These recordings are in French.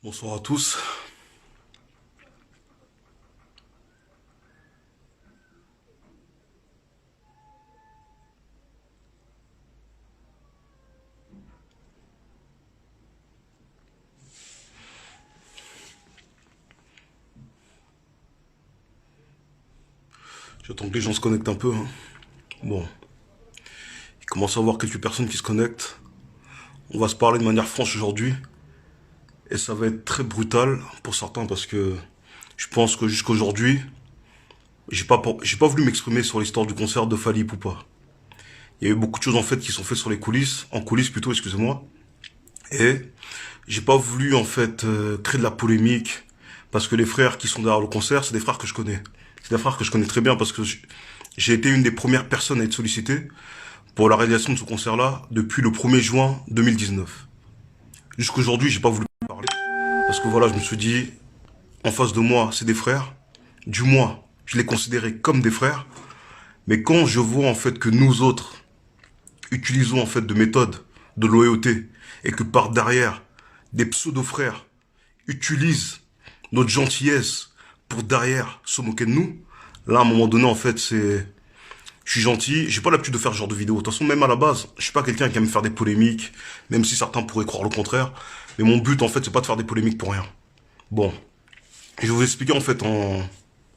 Bonsoir à tous. J'attends que les gens se connectent un peu, hein. Bon, il commence à y avoir quelques personnes qui se connectent. On va se parler de manière franche aujourd'hui. Et ça va être très brutal pour certains parce que je pense que jusqu'à aujourd'hui, j'ai pas voulu m'exprimer sur l'histoire du concert de Fally Ipupa. Il y a eu beaucoup de choses en fait qui sont faites sur les coulisses, en coulisses plutôt, excusez-moi. Et j'ai pas voulu en fait créer de la polémique parce que les frères qui sont derrière le concert, c'est des frères que je connais. C'est des frères que je connais très bien parce que j'ai été une des premières personnes à être sollicitée pour la réalisation de ce concert-là depuis le 1er juin 2019. Jusqu'aujourd'hui, j'ai pas voulu parler parce que voilà, je me suis dit, en face de moi, c'est des frères. Du moins, je les considérais comme des frères. Mais quand je vois en fait que nous autres utilisons en fait de méthodes de loyauté et que par derrière, des pseudo-frères utilisent notre gentillesse pour derrière se moquer de nous, là à un moment donné en fait c'est... Je suis gentil, j'ai pas l'habitude de faire ce genre de vidéo. De toute façon, même à la base, je suis pas quelqu'un qui aime faire des polémiques, même si certains pourraient croire le contraire. Mais mon but, en fait, c'est pas de faire des polémiques pour rien. Bon, je vais vous expliquer en fait en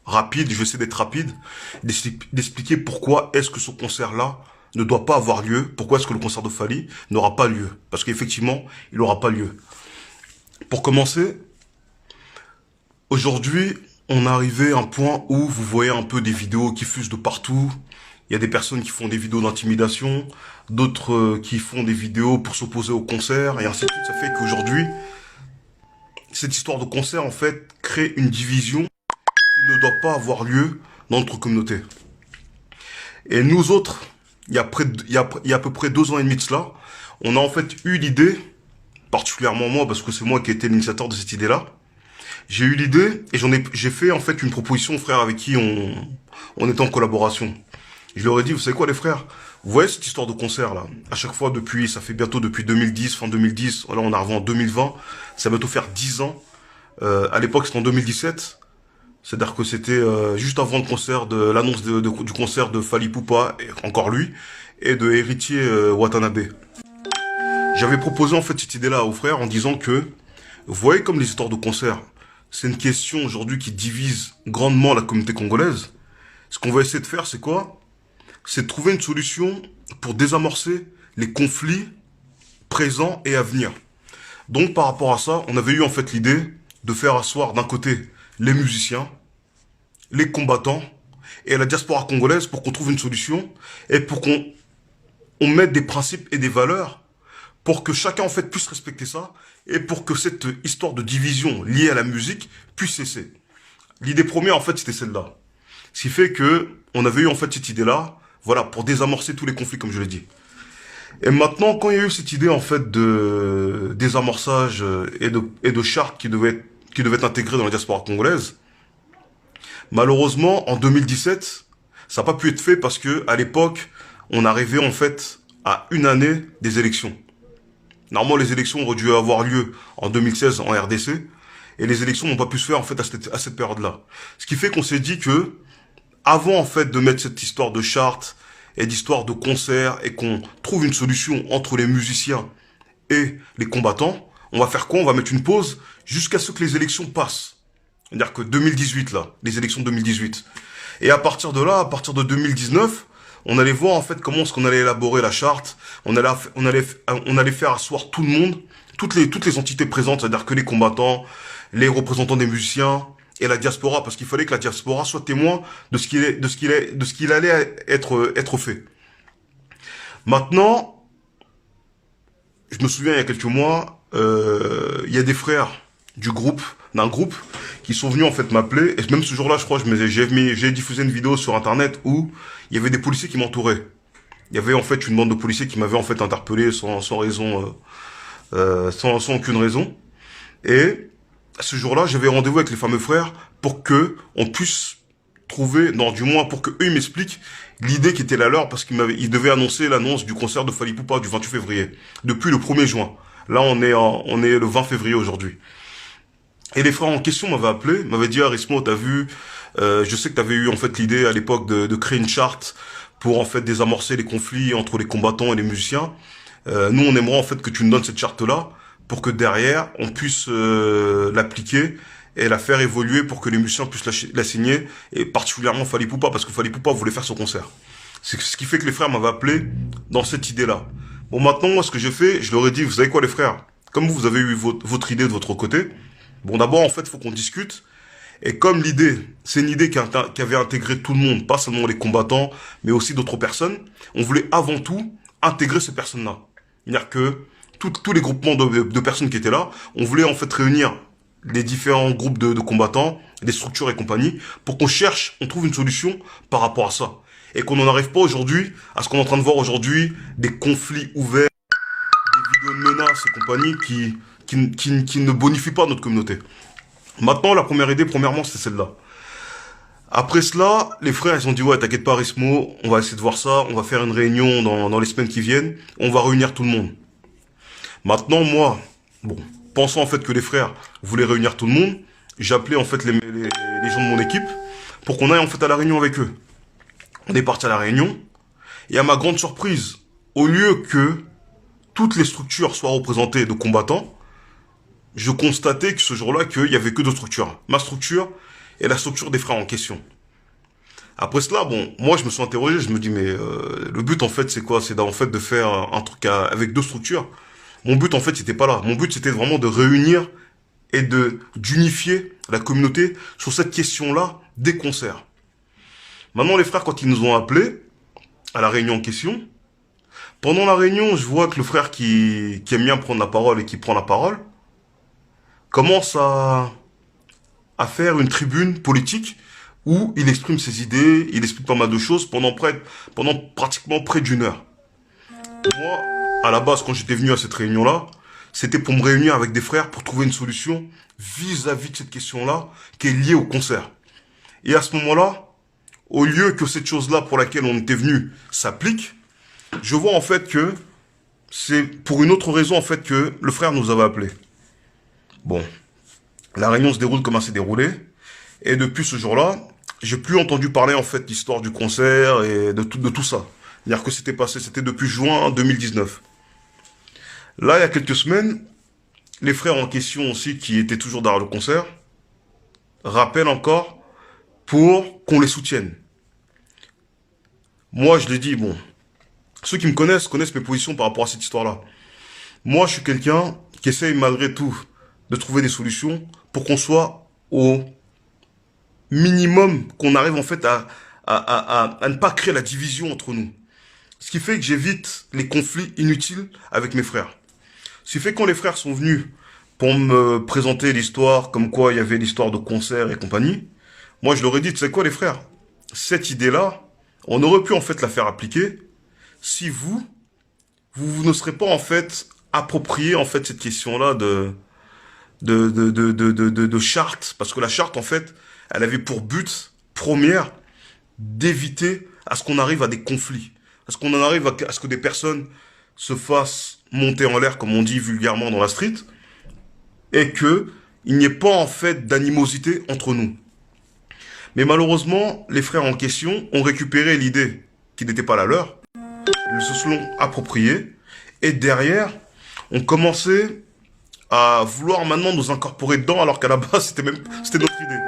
rapide, je vais essayer d'être rapide, d'expliquer pourquoi est-ce que ce concert-là ne doit pas avoir lieu, pourquoi est-ce que le concert de Fally n'aura pas lieu. Parce qu'effectivement, il n'aura pas lieu. Pour commencer, aujourd'hui, on est arrivé à un point où vous voyez un peu des vidéos qui fusent de partout. Il y a des personnes qui font des vidéos d'intimidation, d'autres qui font des vidéos pour s'opposer au concert, et ainsi de suite. Ça fait qu'aujourd'hui, cette histoire de concert, en fait, crée une division qui ne doit pas avoir lieu dans notre communauté. Et nous autres, il y a à peu près 2 ans et demi de cela, on a en fait eu l'idée, particulièrement moi, parce que c'est moi qui ai été l'initiateur de cette idée-là, j'ai eu l'idée et j'ai fait en fait une proposition aux frères avec qui on était en collaboration. Je leur ai dit, vous savez quoi les frères, vous voyez cette histoire de concert là, à chaque fois ça fait bientôt depuis 2010, fin 2010, là on arrive en 2020, ça va bientôt faire 10 ans. À l'époque c'était en 2017, c'est-à-dire que c'était juste avant le concert l'annonce du concert de Fally Ipupa, et encore lui, et de Héritier Watanabe. J'avais proposé en fait cette idée-là aux frères en disant que, vous voyez comme les histoires de concert, c'est une question aujourd'hui qui divise grandement la communauté congolaise. Ce qu'on va essayer de faire, c'est quoi? C'est de trouver une solution pour désamorcer les conflits présents et à venir. Donc par rapport à ça, on avait eu en fait l'idée de faire asseoir d'un côté les musiciens, les combattants et la diaspora congolaise pour qu'on trouve une solution et pour qu'on mette des principes et des valeurs pour que chacun en fait puisse respecter ça et pour que cette histoire de division liée à la musique puisse cesser. L'idée première en fait c'était celle-là. Ce qui fait que on avait eu en fait cette idée-là, voilà, pour désamorcer tous les conflits comme je l'ai dit. Et maintenant quand il y a eu cette idée en fait de désamorçage et de charte qui devait être intégrée dans la diaspora congolaise, malheureusement en 2017, ça n'a pas pu être fait parce que à l'époque, on arrivait en fait à une année des élections. Normalement, les élections auraient dû avoir lieu en 2016 en RDC, et les élections n'ont pas pu se faire en fait à cette période-là. Ce qui fait qu'on s'est dit que, avant en fait de mettre cette histoire de charte et d'histoire de concert et qu'on trouve une solution entre les musiciens et les combattants, on va faire quoi? On va mettre une pause jusqu'à ce que les élections passent. C'est-à-dire que 2018 là, les élections de 2018. Et à partir de là, à partir de 2019, on allait voir en fait comment est-ce qu'on allait élaborer la charte. On allait faire asseoir tout le monde, toutes les entités présentes, c'est-à-dire que les combattants, les représentants des musiciens et la diaspora, parce qu'il fallait que la diaspora soit témoin de ce qu'il allait être fait. Maintenant, je me souviens il y a quelques mois, il y a des frères d'un groupe, qui sont venus en fait m'appeler. Et même ce jour-là, je crois, j'ai diffusé une vidéo sur internet où il y avait des policiers qui m'entouraient. Il y avait en fait une bande de policiers qui m'avaient en fait interpellé sans raison, sans aucune raison. Et ce jour-là, j'avais rendez-vous avec les fameux frères pour que on puisse trouver, non, du moins pour que eux ils m'expliquent l'idée qui était la leur, parce qu'ils devaient annoncer l'annonce du concert de Fally Ipupa du 28 février, depuis le 1er juin. Là, on est le 20 février aujourd'hui. Et les frères en question m'avaient appelé, m'avaient dit, Arismo, t'as vu, je sais que t'avais eu en fait l'idée à l'époque de créer une charte pour en fait désamorcer les conflits entre les combattants et les musiciens. Nous, on aimerait en fait que tu nous donnes cette charte-là pour que derrière, on puisse l'appliquer et la faire évoluer pour que les musiciens puissent la signer, et particulièrement Fally Poupa, parce que Fally Poupa voulait faire ce concert. C'est ce qui fait que les frères m'avaient appelé dans cette idée-là. Bon, maintenant, moi, ce que j'ai fait, je leur ai dit, vous savez quoi, les frères, comme vous avez eu votre idée de votre côté, bon, d'abord, en fait, il faut qu'on discute. Et comme l'idée, c'est une idée qui avait intégré tout le monde, pas seulement les combattants, mais aussi d'autres personnes, on voulait avant tout intégrer ces personnes-là. C'est-à-dire que tous les groupements de personnes qui étaient là, on voulait en fait réunir les différents groupes de combattants, des structures et compagnie, pour qu'on cherche, on trouve une solution par rapport à ça. Et qu'on n'en arrive pas aujourd'hui à ce qu'on est en train de voir aujourd'hui, des conflits ouverts, des vidéos de menaces et compagnie qui ne bonifient pas notre communauté. Maintenant, la première idée, premièrement, c'était celle-là. Après cela, les frères, ils ont dit, ouais, t'inquiète pas, Rismo, on va essayer de voir ça, on va faire une réunion dans les semaines qui viennent, on va réunir tout le monde. Maintenant, moi, bon, pensant en fait que les frères voulaient réunir tout le monde, j'ai appelé en fait les gens de mon équipe pour qu'on aille en fait à la réunion avec eux. On est parti à la réunion, et à ma grande surprise, au lieu que toutes les structures soient représentées de combattants, je constatais que ce jour-là, qu'il y avait que deux structures. Ma structure et la structure des frères en question. Après cela, bon, moi je me suis interrogé, je me dis mais le but en fait c'est quoi? C'est en fait de faire un truc avec deux structures. Mon but en fait c'était pas là. Mon but c'était vraiment de réunir et d'unifier la communauté sur cette question-là des concerts. Maintenant les frères quand ils nous ont appelés à la réunion en question, pendant la réunion je vois que le frère qui aime bien prendre la parole et qui prend la parole commence à faire une tribune politique où il exprime ses idées, il explique pas mal de choses pendant pratiquement près d'une heure. Moi, à la base, quand j'étais venu à cette réunion-là, c'était pour me réunir avec des frères pour trouver une solution vis-à-vis de cette question-là qui est liée au concert. Et à ce moment-là, au lieu que cette chose-là pour laquelle on était venu s'applique, je vois en fait que c'est pour une autre raison en fait que le frère nous avait appelés. Bon, la réunion se déroule comme elle s'est déroulée. Et depuis ce jour-là, j'ai plus entendu parler en fait d'histoire du concert et de tout ça. C'est-à-dire que c'était passé, c'était depuis juin 2019. Là, il y a quelques semaines, les frères en question aussi, qui étaient toujours derrière le concert, rappellent encore pour qu'on les soutienne. Moi, je l'ai dit, bon, ceux qui me connaissent mes positions par rapport à cette histoire-là. Moi, je suis quelqu'un qui essaye malgré tout de trouver des solutions pour qu'on soit au minimum, qu'on arrive en fait à ne pas créer la division entre nous. Ce qui fait que j'évite les conflits inutiles avec mes frères. Ce qui fait que quand les frères sont venus pour me présenter l'histoire, comme quoi il y avait l'histoire de concert et compagnie, moi je leur ai dit, tu sais quoi les frères, cette idée-là, on aurait pu en fait la faire appliquer si vous ne serez pas en fait approprié en fait cette question-là de charte, parce que la charte en fait, elle avait pour but première d'éviter à ce qu'on arrive à des conflits, à ce qu'on en arrive à ce que des personnes se fassent monter en l'air, comme on dit vulgairement dans la street, et que il n'y ait pas en fait d'animosité entre nous. Mais malheureusement, les frères en question ont récupéré l'idée qui n'était pas la leur, ils se sont appropriés, et derrière, ont commencé à vouloir maintenant nous incorporer dedans, alors qu'à la base, c'était notre idée.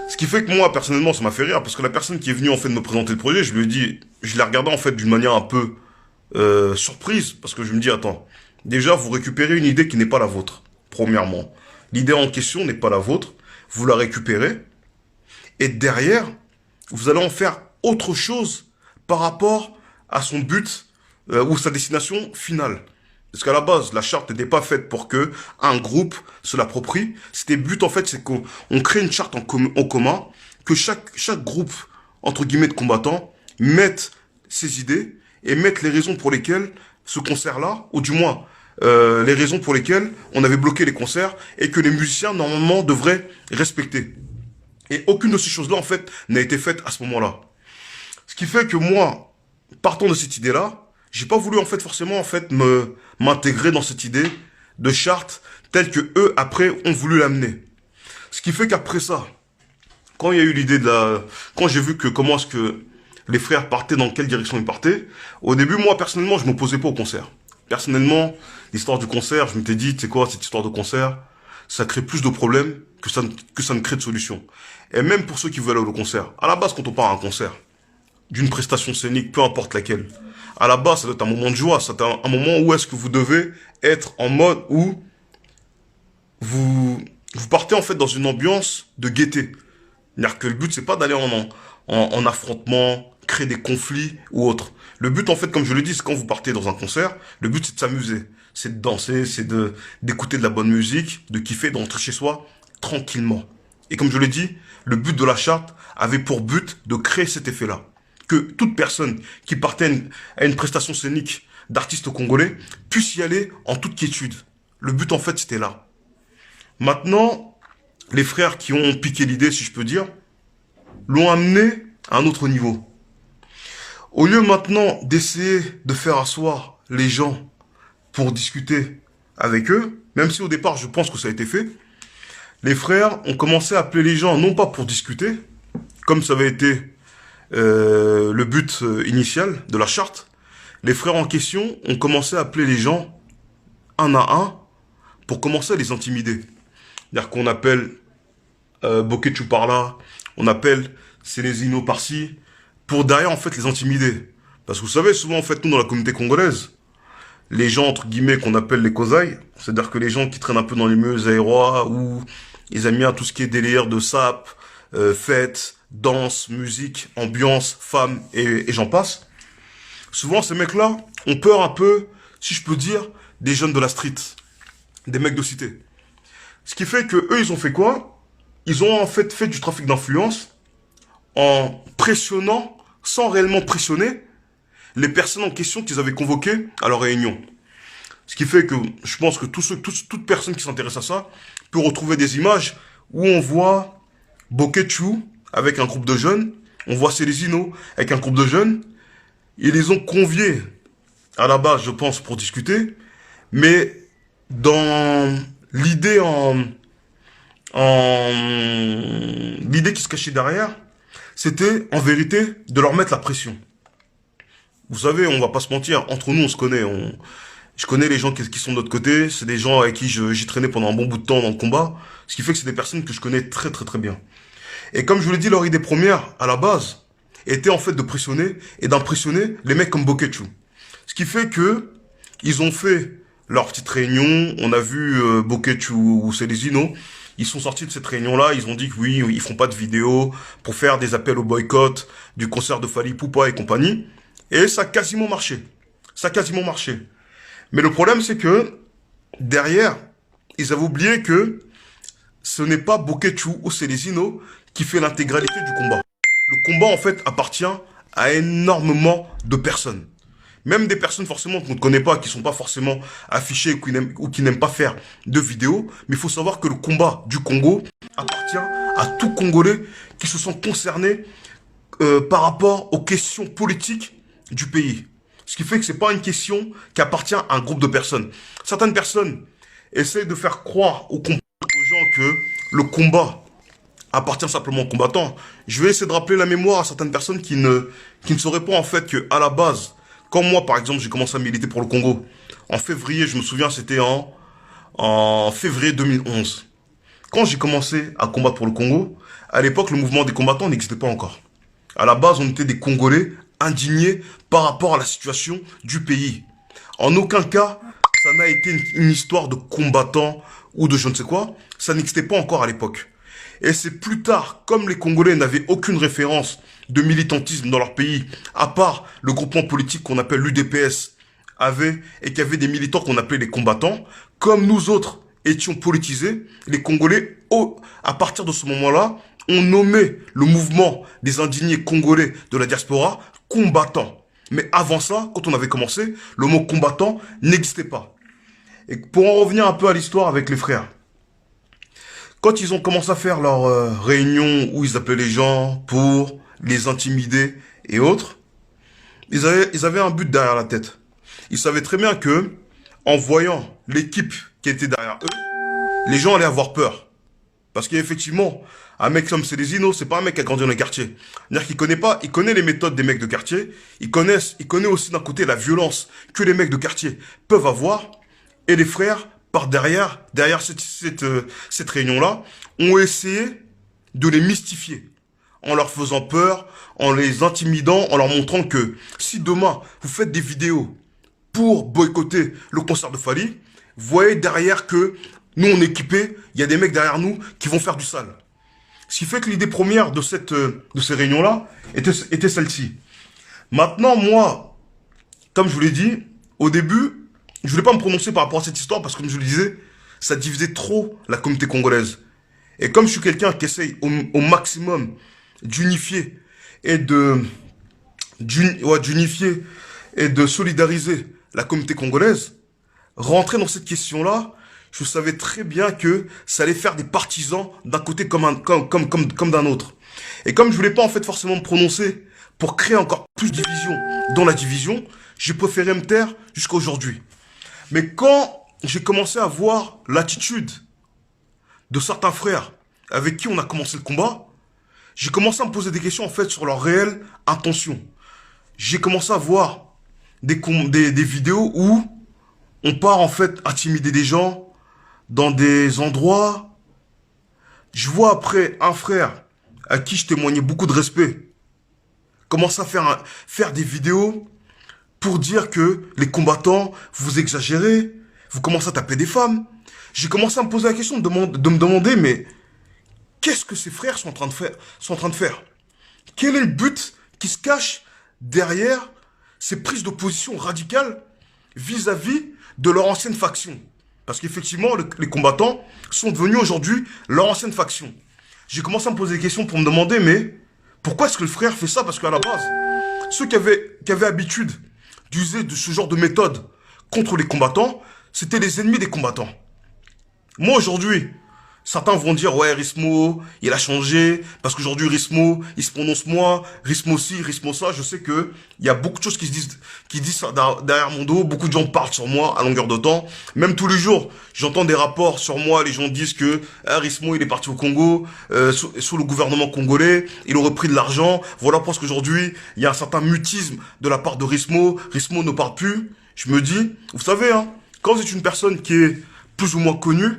Ce qui fait que moi, personnellement, ça m'a fait rire, parce que la personne qui est venue, en fait, me présenter le projet, je lui ai dit, je l'ai regardé, en fait, d'une manière un peu, surprise, parce que je me dis, attends, déjà, vous récupérez une idée qui n'est pas la vôtre, premièrement. L'idée en question n'est pas la vôtre, vous la récupérez, et derrière, vous allez en faire autre chose par rapport à son but, ou sa destination finale. Parce qu'à la base, la charte n'était pas faite pour que un groupe se l'approprie. C'était but, en fait, c'est qu'on crée une charte en commun, que chaque groupe, entre guillemets, de combattants, mette ses idées et mette les raisons pour lesquelles ce concert-là, ou du moins, les raisons pour lesquelles on avait bloqué les concerts et que les musiciens, normalement, devraient respecter. Et aucune de ces choses-là, en fait, n'a été faite à ce moment-là. Ce qui fait que moi, partant de cette idée-là, j'ai pas voulu en fait forcément en fait m'intégrer dans cette idée de charte telle que eux après ont voulu l'amener. Ce qui fait qu'après ça, quand il y a eu l'idée de la... Quand j'ai vu que comment est-ce que les frères partaient, dans quelle direction ils partaient, au début, moi, personnellement, je m'opposais pas au concert. Personnellement, l'histoire du concert, je m'étais dit, tu sais quoi, cette histoire de concert, ça crée plus de problèmes que ça ne crée de solutions. Et même pour ceux qui veulent aller au concert. À la base, quand on part à un concert, d'une prestation scénique, peu importe laquelle, à la base, ça doit être un moment de joie, c'est un moment où est-ce que vous devez être en mode où vous partez en fait dans une ambiance de gaieté. C'est-à-dire que le but, c'est pas d'aller en affrontement, créer des conflits ou autre. Le but, en fait, comme je le dis, c'est quand vous partez dans un concert, le but, c'est de s'amuser. C'est de danser, d'écouter de la bonne musique, de kiffer, de rentrer chez soi tranquillement. Et comme je l'ai dit, le but de la charte avait pour but de créer cet effet-là. Que toute personne qui partait à une prestation scénique d'artistes congolais puisse y aller en toute quiétude. Le but, en fait, c'était là. Maintenant, les frères qui ont piqué l'idée, si je peux dire, l'ont amené à un autre niveau. Au lieu maintenant d'essayer de faire asseoir les gens pour discuter avec eux, même si au départ je pense que ça a été fait, les frères ont commencé à appeler les gens non pas pour discuter, comme ça avait été le but initial de la charte. Les frères en question ont commencé à appeler les gens un à un pour commencer à les intimider. C'est-à-dire qu'on appelle Bokechu par là, on appelle Célésino par-ci, pour derrière en fait les intimider. Parce que vous savez, souvent en fait, nous dans la communauté congolaise, les gens entre guillemets qu'on appelle les kozai, c'est-à-dire que les gens qui traînent un peu dans les milieux aérois, ou ils aiment bien tout ce qui est délire de sap, fête, danse, musique, ambiance, femmes et j'en passe. Souvent ces mecs-là ont peur un peu, si je peux dire, des jeunes de la street, des mecs de cité. Ce qui fait que eux, ils ont fait quoi? Ils ont en fait du trafic d'influence en pressionnant, sans réellement pressionner, les personnes en question qu'ils avaient convoquées à leur réunion. Ce qui fait que je pense que toute personne qui s'intéresse à ça peut retrouver des images où on voit Bokechu avec un groupe de jeunes, on voit Célésino avec un groupe de jeunes. Ils les ont conviés à la base, je pense, pour discuter, mais dans l'idée l'idée qui se cachait derrière, c'était en vérité de leur mettre la pression. Vous savez, on va pas se mentir, entre nous on se connaît, je connais les gens qui sont de notre côté, c'est des gens avec qui j'ai traîné pendant un bon bout de temps dans le combat, ce qui fait que c'est des personnes que je connais très très très bien. Et comme je vous l'ai dit, leur idée première, à la base, était en fait de pressionner et d'impressionner les mecs comme Bokechu. Ce qui fait que ils ont fait leur petite réunion, on a vu Bokechu ou Célésino, ils sont sortis de cette réunion-là, ils ont dit que oui, ils font pas de vidéos pour faire des appels au boycott du concert de Fally Ipupa et compagnie. Et ça a quasiment marché. Ça a quasiment marché. Mais le problème, c'est que derrière, ils avaient oublié que ce n'est pas Bokechu ou Célésino qui fait l'intégralité du combat. Le combat, en fait, appartient à énormément de personnes. Même des personnes forcément qu'on ne connaît pas, qui sont pas forcément affichées ou qui n'aiment pas faire de vidéos. Mais il faut savoir que le combat du Congo appartient à tout Congolais qui se sont concernés par rapport aux questions politiques du pays. Ce qui fait que c'est pas une question qui appartient à un groupe de personnes. Certaines personnes essayent de faire croire aux gens que le combat appartient simplement aux combattants. Je vais essayer de rappeler la mémoire à certaines personnes qui ne sauraient pas en fait que à la base, comme moi par exemple, j'ai commencé à militer pour le Congo. En février, je me souviens, c'était en février 2011. Quand j'ai commencé à combattre pour le Congo, à l'époque, le mouvement des combattants n'existait pas encore. À la base, on était des Congolais indignés par rapport à la situation du pays. En aucun cas, ça n'a été une histoire de combattants ou de je ne sais quoi. Ça n'existait pas encore à l'époque. Et c'est plus tard, comme les Congolais n'avaient aucune référence de militantisme dans leur pays, à part le groupement politique qu'on appelle l'UDPS, et qui avait des militants qu'on appelait les combattants, comme nous autres étions politisés, les Congolais, à partir de ce moment-là, ont nommé le mouvement des indignés congolais de la diaspora combattants. Mais avant ça, quand on avait commencé, le mot combattant n'existait pas. Et pour en revenir un peu à l'histoire avec les frères, quand ils ont commencé à faire leur réunion où ils appelaient les gens pour les intimider et autres, ils avaient un but derrière la tête. Ils savaient très bien que, en voyant l'équipe qui était derrière eux, les gens allaient avoir peur. Parce qu'effectivement, un mec comme Célésino, c'est pas un mec qui a grandi dans les quartiers. C'est-à-dire qu'il connaît pas, il connaît les méthodes des mecs de quartier. Il connaît aussi d'un côté la violence que les mecs de quartier peuvent avoir. Et les frères, par derrière cette réunion-là, ont essayé de les mystifier. En leur faisant peur, en les intimidant, en leur montrant que si demain vous faites des vidéos pour boycotter le concert de Fally, vous voyez derrière que nous on est équipés, il y a des mecs derrière nous qui vont faire du sale. Ce qui fait que l'idée première de ces réunions-là était celle-ci. Maintenant, moi, comme je vous l'ai dit, au début, je voulais pas me prononcer par rapport à cette histoire parce que comme je le disais, ça divisait trop la communauté congolaise. Et comme je suis quelqu'un qui essaye au maximum d'unifier et d'unifier et de solidariser la communauté congolaise, rentrer dans cette question-là, je savais très bien que ça allait faire des partisans d'un côté comme d'un autre. Et comme je voulais pas en fait forcément me prononcer pour créer encore plus de division dans la division, j'ai préféré me taire jusqu'à aujourd'hui. Mais quand j'ai commencé à voir l'attitude de certains frères avec qui on a commencé le combat, j'ai commencé à me poser des questions en fait sur leur réelle intention. J'ai commencé à voir des vidéos où on part en fait intimider des gens dans des endroits. Je vois après un frère à qui je témoignais beaucoup de respect commencer à faire des vidéos pour dire que les combattants, vous exagérez, vous commencez à taper des femmes. J'ai commencé à me poser la question de me demander, mais qu'est-ce que ces frères sont en train de faire? Quel est le but qui se cache derrière ces prises de position radicales vis-à-vis de leur ancienne faction? Parce qu'effectivement, les combattants sont devenus aujourd'hui leur ancienne faction. J'ai commencé à me poser des questions pour me demander, mais pourquoi est-ce que le frère fait ça? Parce qu'à la base, ceux qui avaient habitude d'user de ce genre de méthode contre les combattants, c'était les ennemis des combattants. Moi, aujourd'hui, certains vont dire, ouais, Rismo, il a changé, parce qu'aujourd'hui, Rismo, il se prononce moins, Rismo ci, Rismo ça. Je sais que il y a beaucoup de choses qui disent ça derrière mon dos. Beaucoup de gens parlent sur moi à longueur de temps. Même tous les jours, j'entends des rapports sur moi. Les gens disent que Rismo, il est parti au Congo, sous le gouvernement congolais. Il aurait pris de l'argent. Voilà parce qu'aujourd'hui, il y a un certain mutisme de la part de Rismo. Rismo ne parle plus. Je me dis, vous savez, hein, quand vous êtes une personne qui est plus ou moins connue,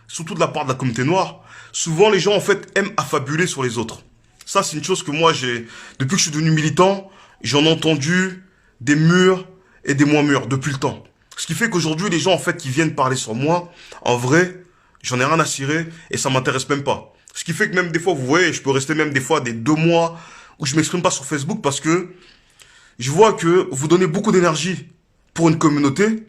surtout de la part de la communauté noire, souvent les gens en fait aiment affabuler sur les autres. Ça c'est une chose que moi depuis que je suis devenu militant, j'en ai entendu des mûrs et des moins mûrs depuis le temps. Ce qui fait qu'aujourd'hui les gens en fait qui viennent parler sur moi, en vrai, j'en ai rien à cirer et ça m'intéresse même pas. Ce qui fait que même des fois, vous voyez, je peux rester même des fois des 2 mois où je m'exprime pas sur Facebook parce que je vois que vous donnez beaucoup d'énergie pour une communauté.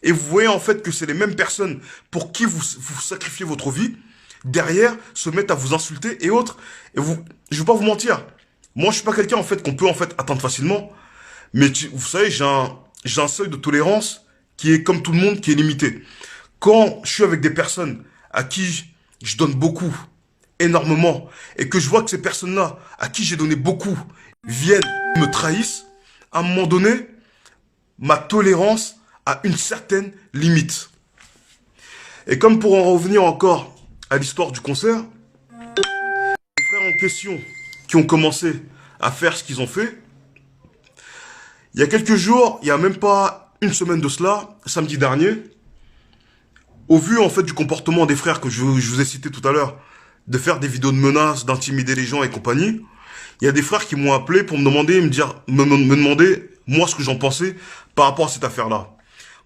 Et vous voyez en fait que c'est les mêmes personnes pour qui vous sacrifiez votre vie, derrière se mettent à vous insulter et autres. Et je vais pas vous mentir, moi je suis pas quelqu'un en fait qu'on peut en fait atteindre facilement, mais vous savez j'ai un seuil de tolérance qui est comme tout le monde qui est limité. Quand je suis avec des personnes à qui je donne beaucoup, énormément, et que je vois que ces personnes-là à qui j'ai donné beaucoup viennent me trahissent, à un moment donné, ma tolérance à une certaine limite. Et comme pour en revenir encore à l'histoire du concert, les frères en question qui ont commencé à faire ce qu'ils ont fait, il y a quelques jours, il y a même pas une semaine de cela, samedi dernier, au vu en fait du comportement des frères que je vous ai cité tout à l'heure, de faire des vidéos de menaces, d'intimider les gens et compagnie, il y a des frères qui m'ont appelé pour me demander, me demander moi ce que j'en pensais par rapport à cette affaire-là.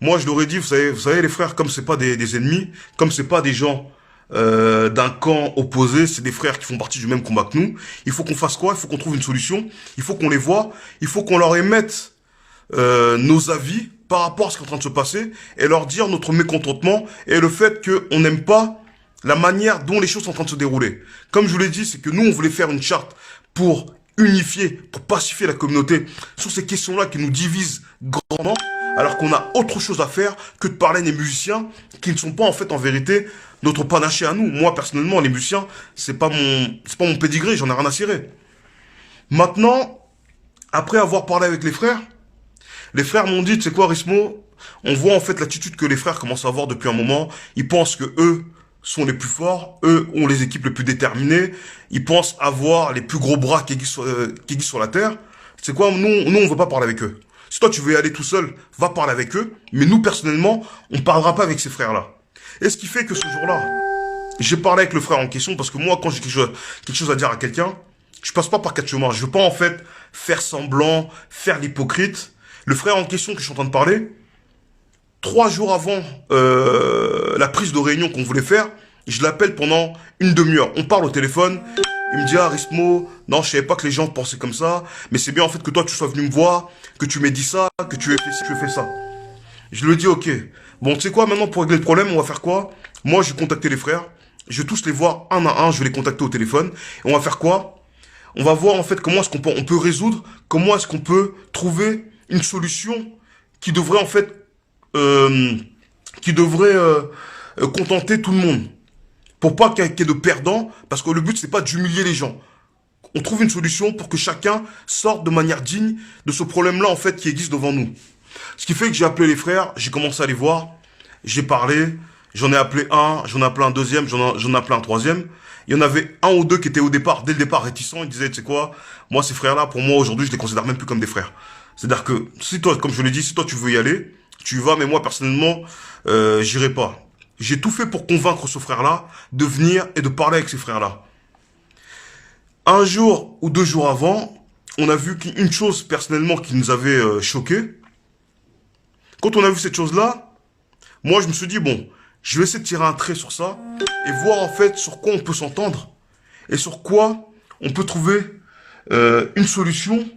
Moi, je leur ai dit, vous savez, les frères, comme c'est pas des ennemis, comme c'est pas des gens d'un camp opposé, c'est des frères qui font partie du même combat que nous. Il faut qu'on fasse quoi? Il faut qu'on trouve une solution. Il faut qu'on les voie. Il faut qu'on leur émette nos avis par rapport à ce qui est en train de se passer et leur dire notre mécontentement et le fait qu'on n'aime pas la manière dont les choses sont en train de se dérouler. Comme je vous l'ai dit, c'est que nous, on voulait faire une charte pour unifier, pour pacifier la communauté sur ces questions-là qui nous divisent grandement, alors qu'on a autre chose à faire que de parler des musiciens qui ne sont pas en fait en vérité notre panaché à nous. Moi personnellement, les musiciens, c'est pas mon pédigré, j'en ai rien à cirer. Maintenant, après avoir parlé avec les frères m'ont dit, tu sais quoi Rismo, on voit en fait l'attitude que les frères commencent à avoir depuis un moment. Ils pensent que eux sont les plus forts, eux ont les équipes les plus déterminées, ils pensent avoir les plus gros bras qui existent sur la Terre. C'est quoi, nous on veut pas parler avec eux. Si toi tu veux y aller tout seul, va parler avec eux, mais nous personnellement, on parlera pas avec ces frères-là. Et ce qui fait que ce jour-là, j'ai parlé avec le frère en question, parce que moi quand j'ai quelque chose à dire à quelqu'un, je passe pas par quatre chemins. Je veux pas en fait faire semblant, faire l'hypocrite. Le frère en question que je suis en train de parler, 3 jours avant la prise de réunion qu'on voulait faire, je l'appelle pendant une demi-heure. On parle au téléphone. Il me dit, ah Rismo, non, je savais pas que les gens pensaient comme ça, mais c'est bien en fait que toi tu sois venu me voir, que tu m'aies dit ça, que tu aies fait ci, tu aies fait ça. Je lui dis, ok. Bon, tu sais quoi, maintenant pour régler le problème, on va faire quoi? Moi, je vais contacter les frères. Je vais tous les voir un à un, je vais les contacter au téléphone. Et on va faire quoi? On va voir en fait comment est-ce on peut résoudre, comment est-ce qu'on peut trouver une solution qui devrait en fait euh, contenter tout le monde. Pour pas qu'il y ait de perdants, parce que le but c'est pas d'humilier les gens. On trouve une solution pour que chacun sorte de manière digne de ce problème-là en fait qui existe devant nous. Ce qui fait que j'ai appelé les frères, j'ai commencé à les voir, j'ai parlé, j'en ai appelé un, j'en ai appelé un deuxième, j'en ai appelé un troisième. Il y en avait un ou deux qui étaient au départ, dès le départ, réticents. Ils disaient, tu sais quoi, moi ces frères-là, pour moi aujourd'hui, je les considère même plus comme des frères. C'est-à-dire que si toi, comme je l'ai dit, si toi tu veux y aller, tu y vas, mais moi personnellement, j'irai pas. J'ai tout fait pour convaincre ce frère-là de venir et de parler avec ces frères-là. Un jour ou 2 jours avant, on a vu une chose personnellement qui nous avait choqué. Quand on a vu cette chose-là, moi je me suis dit, bon, je vais essayer de tirer un trait sur ça et voir en fait sur quoi on peut s'entendre et sur quoi on peut trouver une solution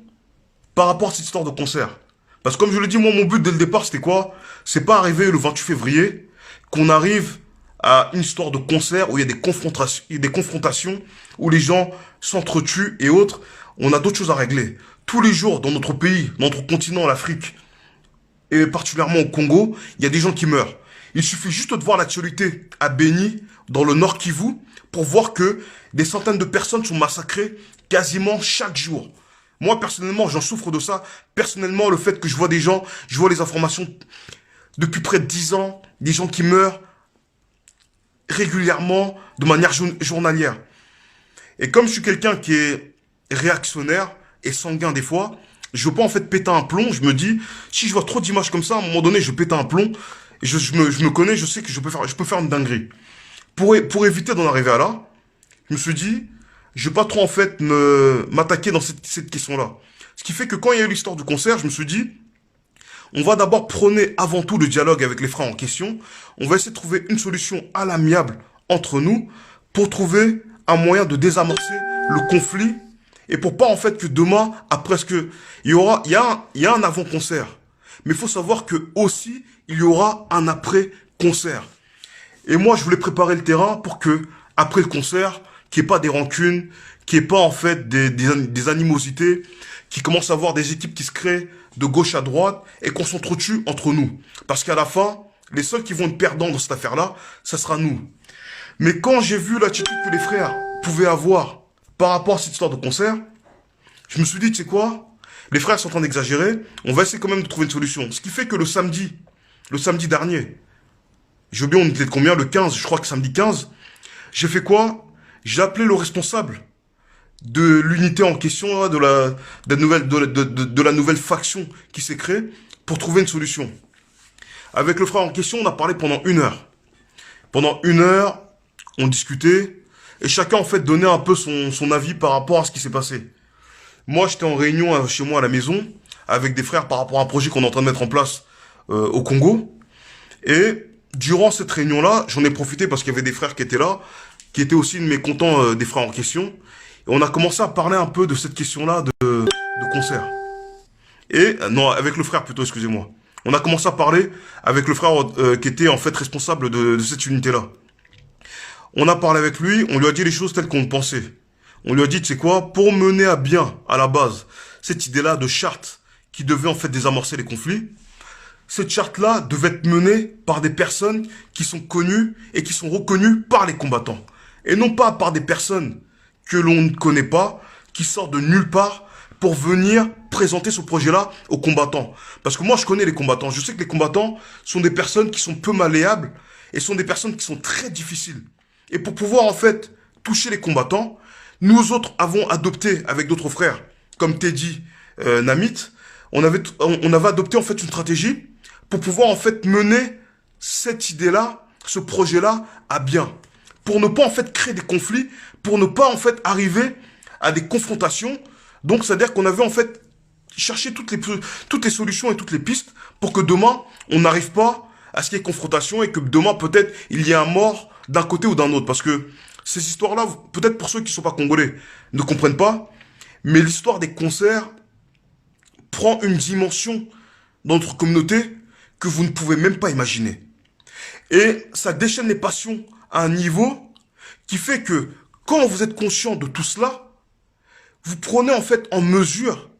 par rapport à cette histoire de concert. Parce que comme je le dis, moi mon but dès le départ c'était quoi? C'est pas arriver le 28 février qu'on arrive à une histoire de concert où il y a des confrontations, où les gens s'entretuent et autres. On a d'autres choses à régler. Tous les jours dans notre pays, dans notre continent, l'Afrique, et particulièrement au Congo, il y a des gens qui meurent. Il suffit juste de voir l'actualité à Beni, dans le Nord Kivu, pour voir que des centaines de personnes sont massacrées quasiment chaque jour. Moi, personnellement, j'en souffre de ça. Personnellement, le fait que je vois des gens, je vois les informations depuis près de 10 ans, des gens qui meurent régulièrement, de manière journalière. Et comme je suis quelqu'un qui est réactionnaire et sanguin des fois, je veux pas en fait péter un plomb. Je me dis, si je vois trop d'images comme ça, à un moment donné, je vais péter un plomb. Et je me connais, je sais que je peux faire une dinguerie. Pour éviter d'en arriver à là, je me suis dit, je vais pas trop en fait m'attaquer dans cette question-là. Ce qui fait que quand il y a eu l'histoire du concert, je me suis dit, on va d'abord prôner avant tout le dialogue avec les frères en question. On va essayer de trouver une solution à l'amiable entre nous pour trouver un moyen de désamorcer le conflit et pour pas en fait que demain, après ce que il y a un avant-concert. Mais il faut savoir que aussi, il y aura un après-concert. Et moi, je voulais préparer le terrain pour que, après le concert, qu'il n'y ait pas des rancunes, qu'il n'y ait pas en fait des animosités, qu'il commence à avoir des équipes qui se créent de gauche à droite et qu'on s'entretue entre nous. Parce qu'à la fin, les seuls qui vont être perdants dans cette affaire-là, ça sera nous. Mais quand j'ai vu l'attitude que les frères pouvaient avoir par rapport à cette histoire de concert, je me suis dit, tu sais quoi, les frères sont en train d'exagérer, on va essayer quand même de trouver une solution. Ce qui fait que le samedi dernier, j'ai oublié on était de combien, le 15, je crois que samedi 15, j'ai fait quoi? J'ai appelé le responsable de l'unité en question, là, de la nouvelle faction qui s'est créée pour trouver une solution. Avec le frère en question, on a parlé pendant 1 heure. Pendant 1 heure, on discutait et chacun en fait donnait un peu son avis par rapport à ce qui s'est passé. Moi, j'étais en réunion chez moi à la maison avec des frères par rapport à un projet qu'on est en train de mettre en place au Congo. Et durant cette réunion-là, j'en ai profité parce qu'il y avait des frères qui étaient là, qui étaient aussi mécontents des frères en question. Et on a commencé à parler un peu de cette question-là de concert. Et, non, avec le frère plutôt, excusez-moi. On a commencé à parler avec le frère qui était en fait responsable de cette unité-là. On a parlé avec lui, on lui a dit les choses telles qu'on pensait. On lui a dit, tu sais quoi, pour mener à bien, à la base, cette idée-là de charte qui devait en fait désamorcer les conflits, cette charte-là devait être menée par des personnes qui sont connues et qui sont reconnues par les combattants. Et non pas par des personnes que l'on ne connaît pas, qui sortent de nulle part pour venir présenter ce projet-là aux combattants. Parce que moi, je connais les combattants. Je sais que les combattants sont des personnes qui sont peu malléables et sont des personnes qui sont très difficiles. Et pour pouvoir en fait toucher les combattants, nous autres avons adopté avec d'autres frères, comme Teddy, Namit, on avait adopté en fait une stratégie pour pouvoir en fait mener cette idée-là, ce projet-là à bien. Pour ne pas en fait créer des conflits, pour ne pas en fait arriver à des confrontations. Donc c'est-à-dire qu'on avait en fait cherché toutes les solutions et toutes les pistes pour que demain, on n'arrive pas à ce qu'il y ait confrontation et que demain peut-être il y ait un mort d'un côté ou d'un autre. Parce que ces histoires-là, peut-être pour ceux qui ne sont pas congolais, ne comprennent pas, mais l'histoire des concerts prend une dimension dans notre communauté que vous ne pouvez même pas imaginer. Et ça déchaîne les passions à un niveau qui fait que quand vous êtes conscient de tout cela, vous prenez en fait en mesure,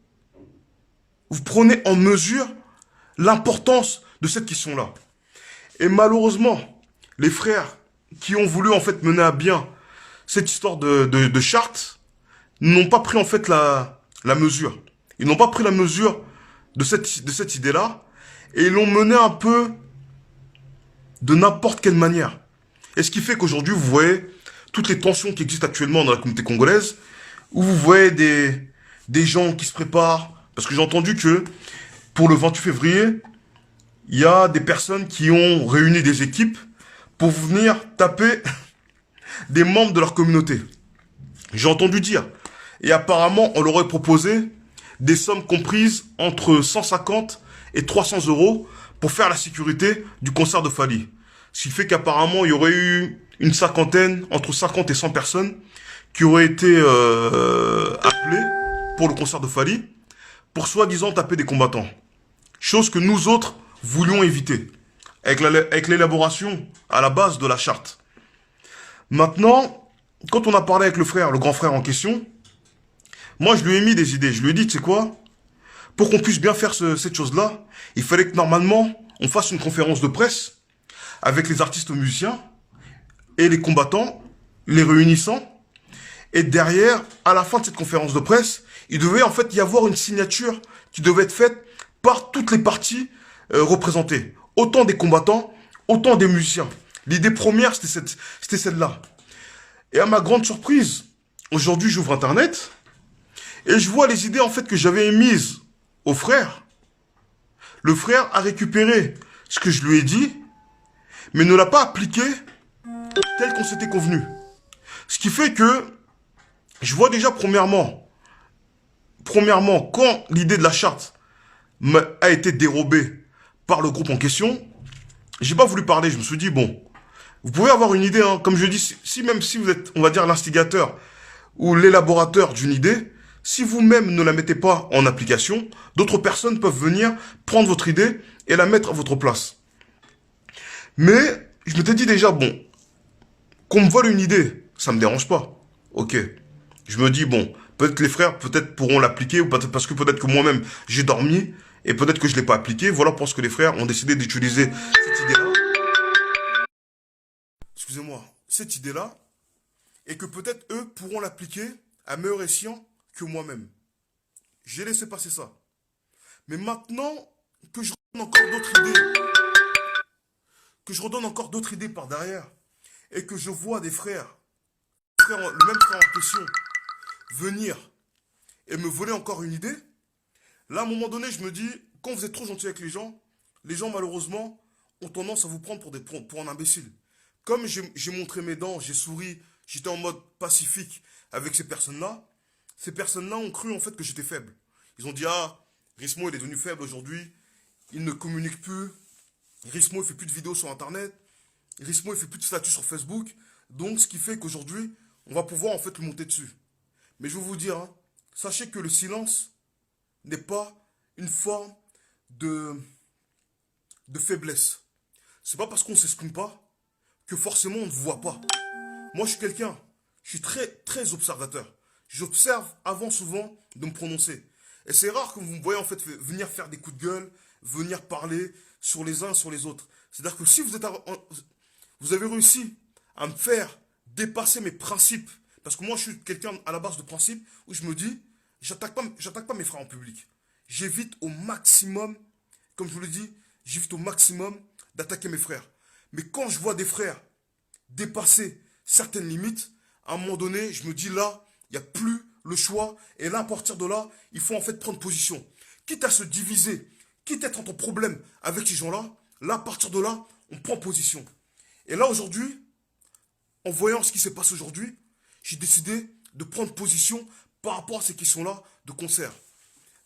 vous prenez en mesure l'importance de cette question-là. Et malheureusement, les frères qui ont voulu en fait mener à bien cette histoire de charte n'ont pas pris en fait la mesure. Ils n'ont pas pris la mesure de cette idée-là et ils l'ont mené un peu de n'importe quelle manière. Et ce qui fait qu'aujourd'hui, vous voyez toutes les tensions qui existent actuellement dans la communauté congolaise, où vous voyez des gens qui se préparent. Parce que j'ai entendu que pour le 28 février, il y a des personnes qui ont réuni des équipes pour venir taper des membres de leur communauté. J'ai entendu dire. Et apparemment, on leur aurait proposé des sommes comprises entre 150 et 300 euros pour faire la sécurité du concert de Fally. Ce qui fait qu'apparemment, il y aurait eu une cinquantaine, entre 50 et 100 personnes qui auraient été appelées pour le concert de Fally pour soi-disant taper des combattants. Chose que nous autres voulions éviter avec l'élaboration à la base de la charte. Maintenant, quand on a parlé avec le frère, le grand frère en question, moi je lui ai mis des idées. Je lui ai dit, tu sais quoi, pour qu'on puisse bien faire cette chose-là, il fallait que normalement on fasse une conférence de presse avec les artistes musiciens et les combattants, les réunissant. Et derrière, à la fin de cette conférence de presse, il devait en fait y avoir une signature qui devait être faite par toutes les parties représentées. Autant des combattants, autant des musiciens. L'idée première, c'était celle-là. Et à ma grande surprise, aujourd'hui j'ouvre Internet et je vois les idées en fait que j'avais émises au frère. Le frère a récupéré ce que je lui ai dit, mais ne l'a pas appliqué tel qu'on s'était convenu. Ce qui fait que je vois déjà premièrement, quand l'idée de la charte a été dérobée par le groupe en question, j'ai pas voulu parler. Je me suis dit, bon, vous pouvez avoir une idée, hein, comme je dis, même si vous êtes, on va dire, l'instigateur ou l'élaborateur d'une idée, si vous-même ne la mettez pas en application, d'autres personnes peuvent venir prendre votre idée et la mettre à votre place. Mais je m'étais dit déjà, bon, qu'on me vole une idée, ça me dérange pas. Ok. Je me dis, bon, peut-être les frères, peut-être pourront l'appliquer, ou peut-être parce que peut-être que moi-même, j'ai dormi, et peut-être que je l'ai pas appliqué. Voilà pour ce que les frères ont décidé d'utiliser cette idée-là. Excusez-moi, cette idée-là, et que peut-être eux pourront l'appliquer à meilleur escient que moi-même. J'ai laissé passer ça. Mais maintenant que je redonne encore d'autres idées, par derrière, et que je vois des frères, le même frère en question, venir et me voler encore une idée, là, à un moment donné, je me dis, quand vous êtes trop gentil avec les gens, malheureusement, ont tendance à vous prendre pour un imbécile. Comme j'ai montré mes dents, j'ai souri, j'étais en mode pacifique avec ces personnes-là ont cru en fait que j'étais faible. Ils ont dit, ah, Rismo, il est devenu faible aujourd'hui, il ne communique plus, Rismo, il fait plus de vidéos sur Internet, Rismo, il fait plus de statut sur Facebook, donc ce qui fait qu'aujourd'hui, on va pouvoir en fait le monter dessus. Mais je vais vous dire, hein, sachez que le silence n'est pas une forme de faiblesse. C'est pas parce qu'on ne s'exprime pas que forcément on ne voit pas. Moi je suis très très observateur. J'observe avant souvent de me prononcer. Et c'est rare que vous me voyez en fait venir faire des coups de gueule, venir parler sur les uns sur les autres. C'est-à-dire que si vous avez réussi à me faire dépasser mes principes, parce que moi je suis quelqu'un à la base de principes où je me dis, j'attaque pas mes frères en public. J'évite au maximum, comme je vous l'ai dit, j'évite au maximum d'attaquer mes frères. Mais quand je vois des frères dépasser certaines limites, à un moment donné, je me dis là, il n'y a plus le choix. Et là, à partir de là, il faut en fait prendre position. Quitte à se diviser, quitte à être en problème avec ces gens-là, là, à partir de là, on prend position. Et là, aujourd'hui, en voyant ce qui s'est passé aujourd'hui, j'ai décidé de prendre position par rapport à ces questions-là de concert.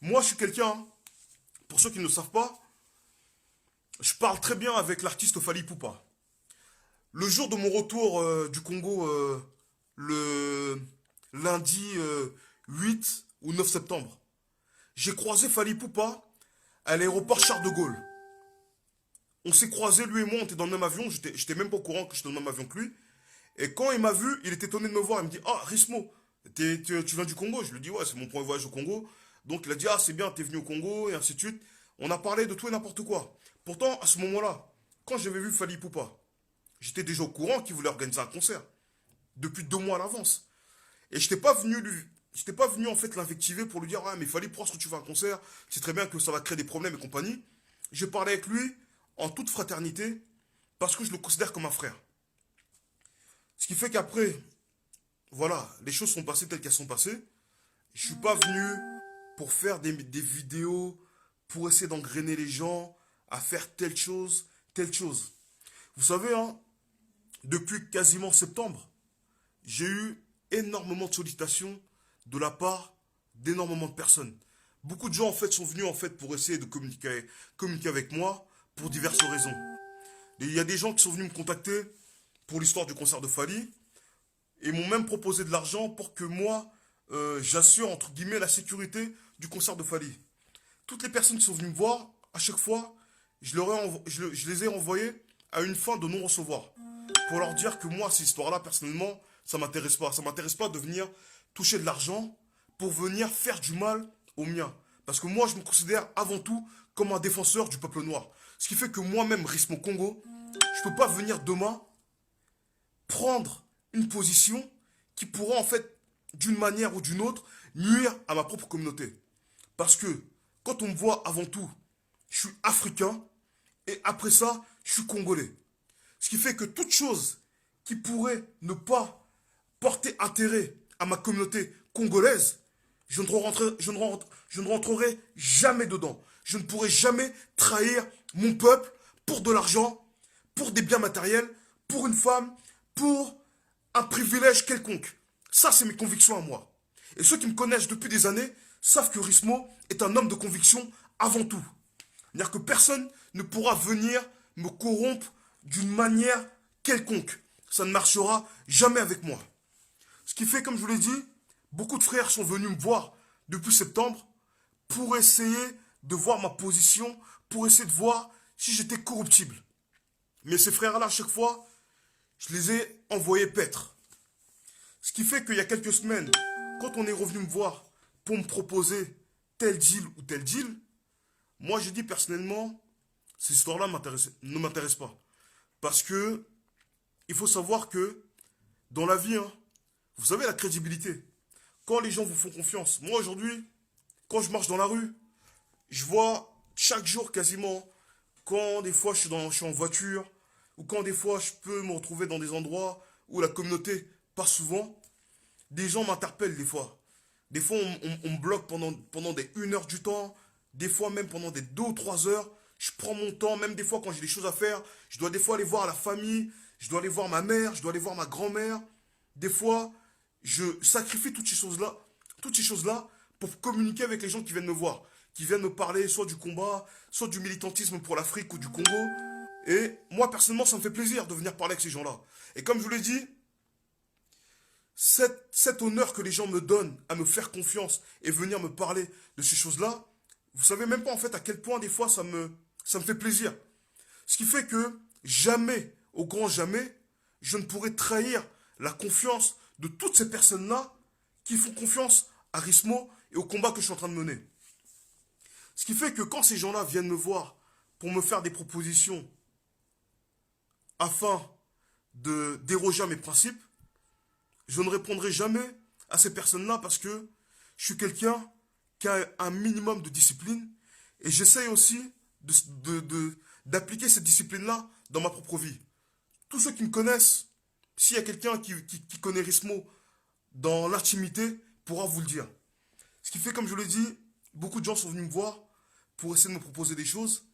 Moi, je suis quelqu'un, hein, pour ceux qui ne le savent pas, je parle très bien avec l'artiste Fally Ipupa. Le jour de mon retour du Congo, le lundi 8 ou 9 septembre, j'ai croisé Fally Ipupa à l'aéroport Charles de Gaulle. On s'est croisés, lui et moi, on était dans le même avion, j'étais même pas au courant que j'étais dans le même avion que lui. Et quand il m'a vu, il était étonné de me voir, il me dit, ah, Rismo, tu viens du Congo? Je lui dis, ouais, c'est mon premier voyage au Congo. Donc il a dit, ah, c'est bien, t'es venu au Congo, et ainsi de suite. On a parlé de tout et n'importe quoi. Pourtant, à ce moment-là, quand j'avais vu Fally Ipupa, j'étais déjà au courant qu'il voulait organiser un concert. Depuis 2 mois à l'avance. Et j'étais pas venu en fait l'invectiver pour lui dire, ah, mais Fally, pourquoi est-ce que tu veux un concert? C'est très bien que ça va créer des problèmes et compagnie. J'ai parlé avec lui en toute fraternité parce que je le considère comme un frère. Ce qui fait qu'après, voilà, les choses sont passées telles qu'elles sont passées. Je suis pas venu pour faire des vidéos, pour essayer d'engrainer les gens à faire telle chose, telle chose. Vous savez, hein, depuis quasiment septembre, j'ai eu énormément de sollicitations de la part d'énormément de personnes. Beaucoup de gens en fait sont venus en fait pour essayer de communiquer avec moi pour diverses raisons. Et il y a des gens qui sont venus me contacter pour l'histoire du concert de Fally et m'ont même proposé de l'argent pour que moi j'assure entre guillemets la sécurité du concert de Fally. Toutes les personnes qui sont venues me voir, à chaque fois, je les ai envoyées à une fin de non-recevoir. Pour leur dire que moi, ces histoires-là, personnellement, ça m'intéresse pas. Ça m'intéresse pas de venir toucher de l'argent pour venir faire du mal aux miens. Parce que moi, je me considère avant tout comme un défenseur du peuple noir. Ce qui fait que moi-même, Rismo Congo, je peux pas venir demain prendre une position qui pourra en fait, d'une manière ou d'une autre, nuire à ma propre communauté. Parce que quand on me voit avant tout, je suis africain et après ça, je suis congolais. Ce qui fait que toute chose qui pourrait ne pas porter intérêt à ma communauté congolaise, je ne rentrerai jamais dedans. Je ne pourrai jamais trahir mon peuple pour de l'argent, pour des biens matériels, pour une femme, pour un privilège quelconque. Ça, c'est mes convictions à moi. Et ceux qui me connaissent depuis des années savent que Rismo est un homme de conviction avant tout. C'est-à-dire que personne ne pourra venir me corrompre d'une manière quelconque. Ça ne marchera jamais avec moi. Ce qui fait, comme je vous l'ai dit, beaucoup de frères sont venus me voir depuis septembre pour essayer de voir ma position, pour essayer de voir si j'étais corruptible. Mais ces frères-là, à chaque fois, je les ai envoyés paître. Ce qui fait qu'il y a quelques semaines, quand on est revenu me voir pour me proposer tel deal ou tel deal, moi j'ai dit personnellement, ces histoires-là ne m'intéressent pas. Parce que il faut savoir que dans la vie, hein, vous savez la crédibilité. Quand les gens vous font confiance, moi aujourd'hui, quand je marche dans la rue, je vois chaque jour quasiment, quand des fois je suis en voiture, ou quand des fois je peux me retrouver dans des endroits où la communauté passe souvent, des gens m'interpellent des fois. Des fois on me bloque pendant des 1 heure du temps, des fois même pendant des 2 ou 3 heures. Je prends mon temps, même des fois quand j'ai des choses à faire, je dois des fois aller voir la famille, je dois aller voir ma mère, je dois aller voir ma grand-mère. Des fois, je sacrifie toutes ces choses-là pour communiquer avec les gens qui viennent me voir, qui viennent me parler soit du combat, soit du militantisme pour l'Afrique ou du Congo. Et moi, personnellement, ça me fait plaisir de venir parler avec ces gens-là. Et comme je vous l'ai dit, cet honneur que les gens me donnent à me faire confiance et venir me parler de ces choses-là, vous savez même pas en fait à quel point des fois ça me fait plaisir. Ce qui fait que jamais, au grand jamais, je ne pourrai trahir la confiance de toutes ces personnes-là qui font confiance à Rismo et au combat que je suis en train de mener. Ce qui fait que quand ces gens-là viennent me voir pour me faire des propositions afin de déroger à mes principes, je ne répondrai jamais à ces personnes-là parce que je suis quelqu'un qui a un minimum de discipline et j'essaye aussi d'appliquer cette discipline-là dans ma propre vie. tous ceux qui me connaissent, s'il y a quelqu'un qui connaît Rismo dans l'intimité, pourra vous le dire. Ce qui fait, comme je l'ai dit, beaucoup de gens sont venus me voir pour essayer de me proposer des choses.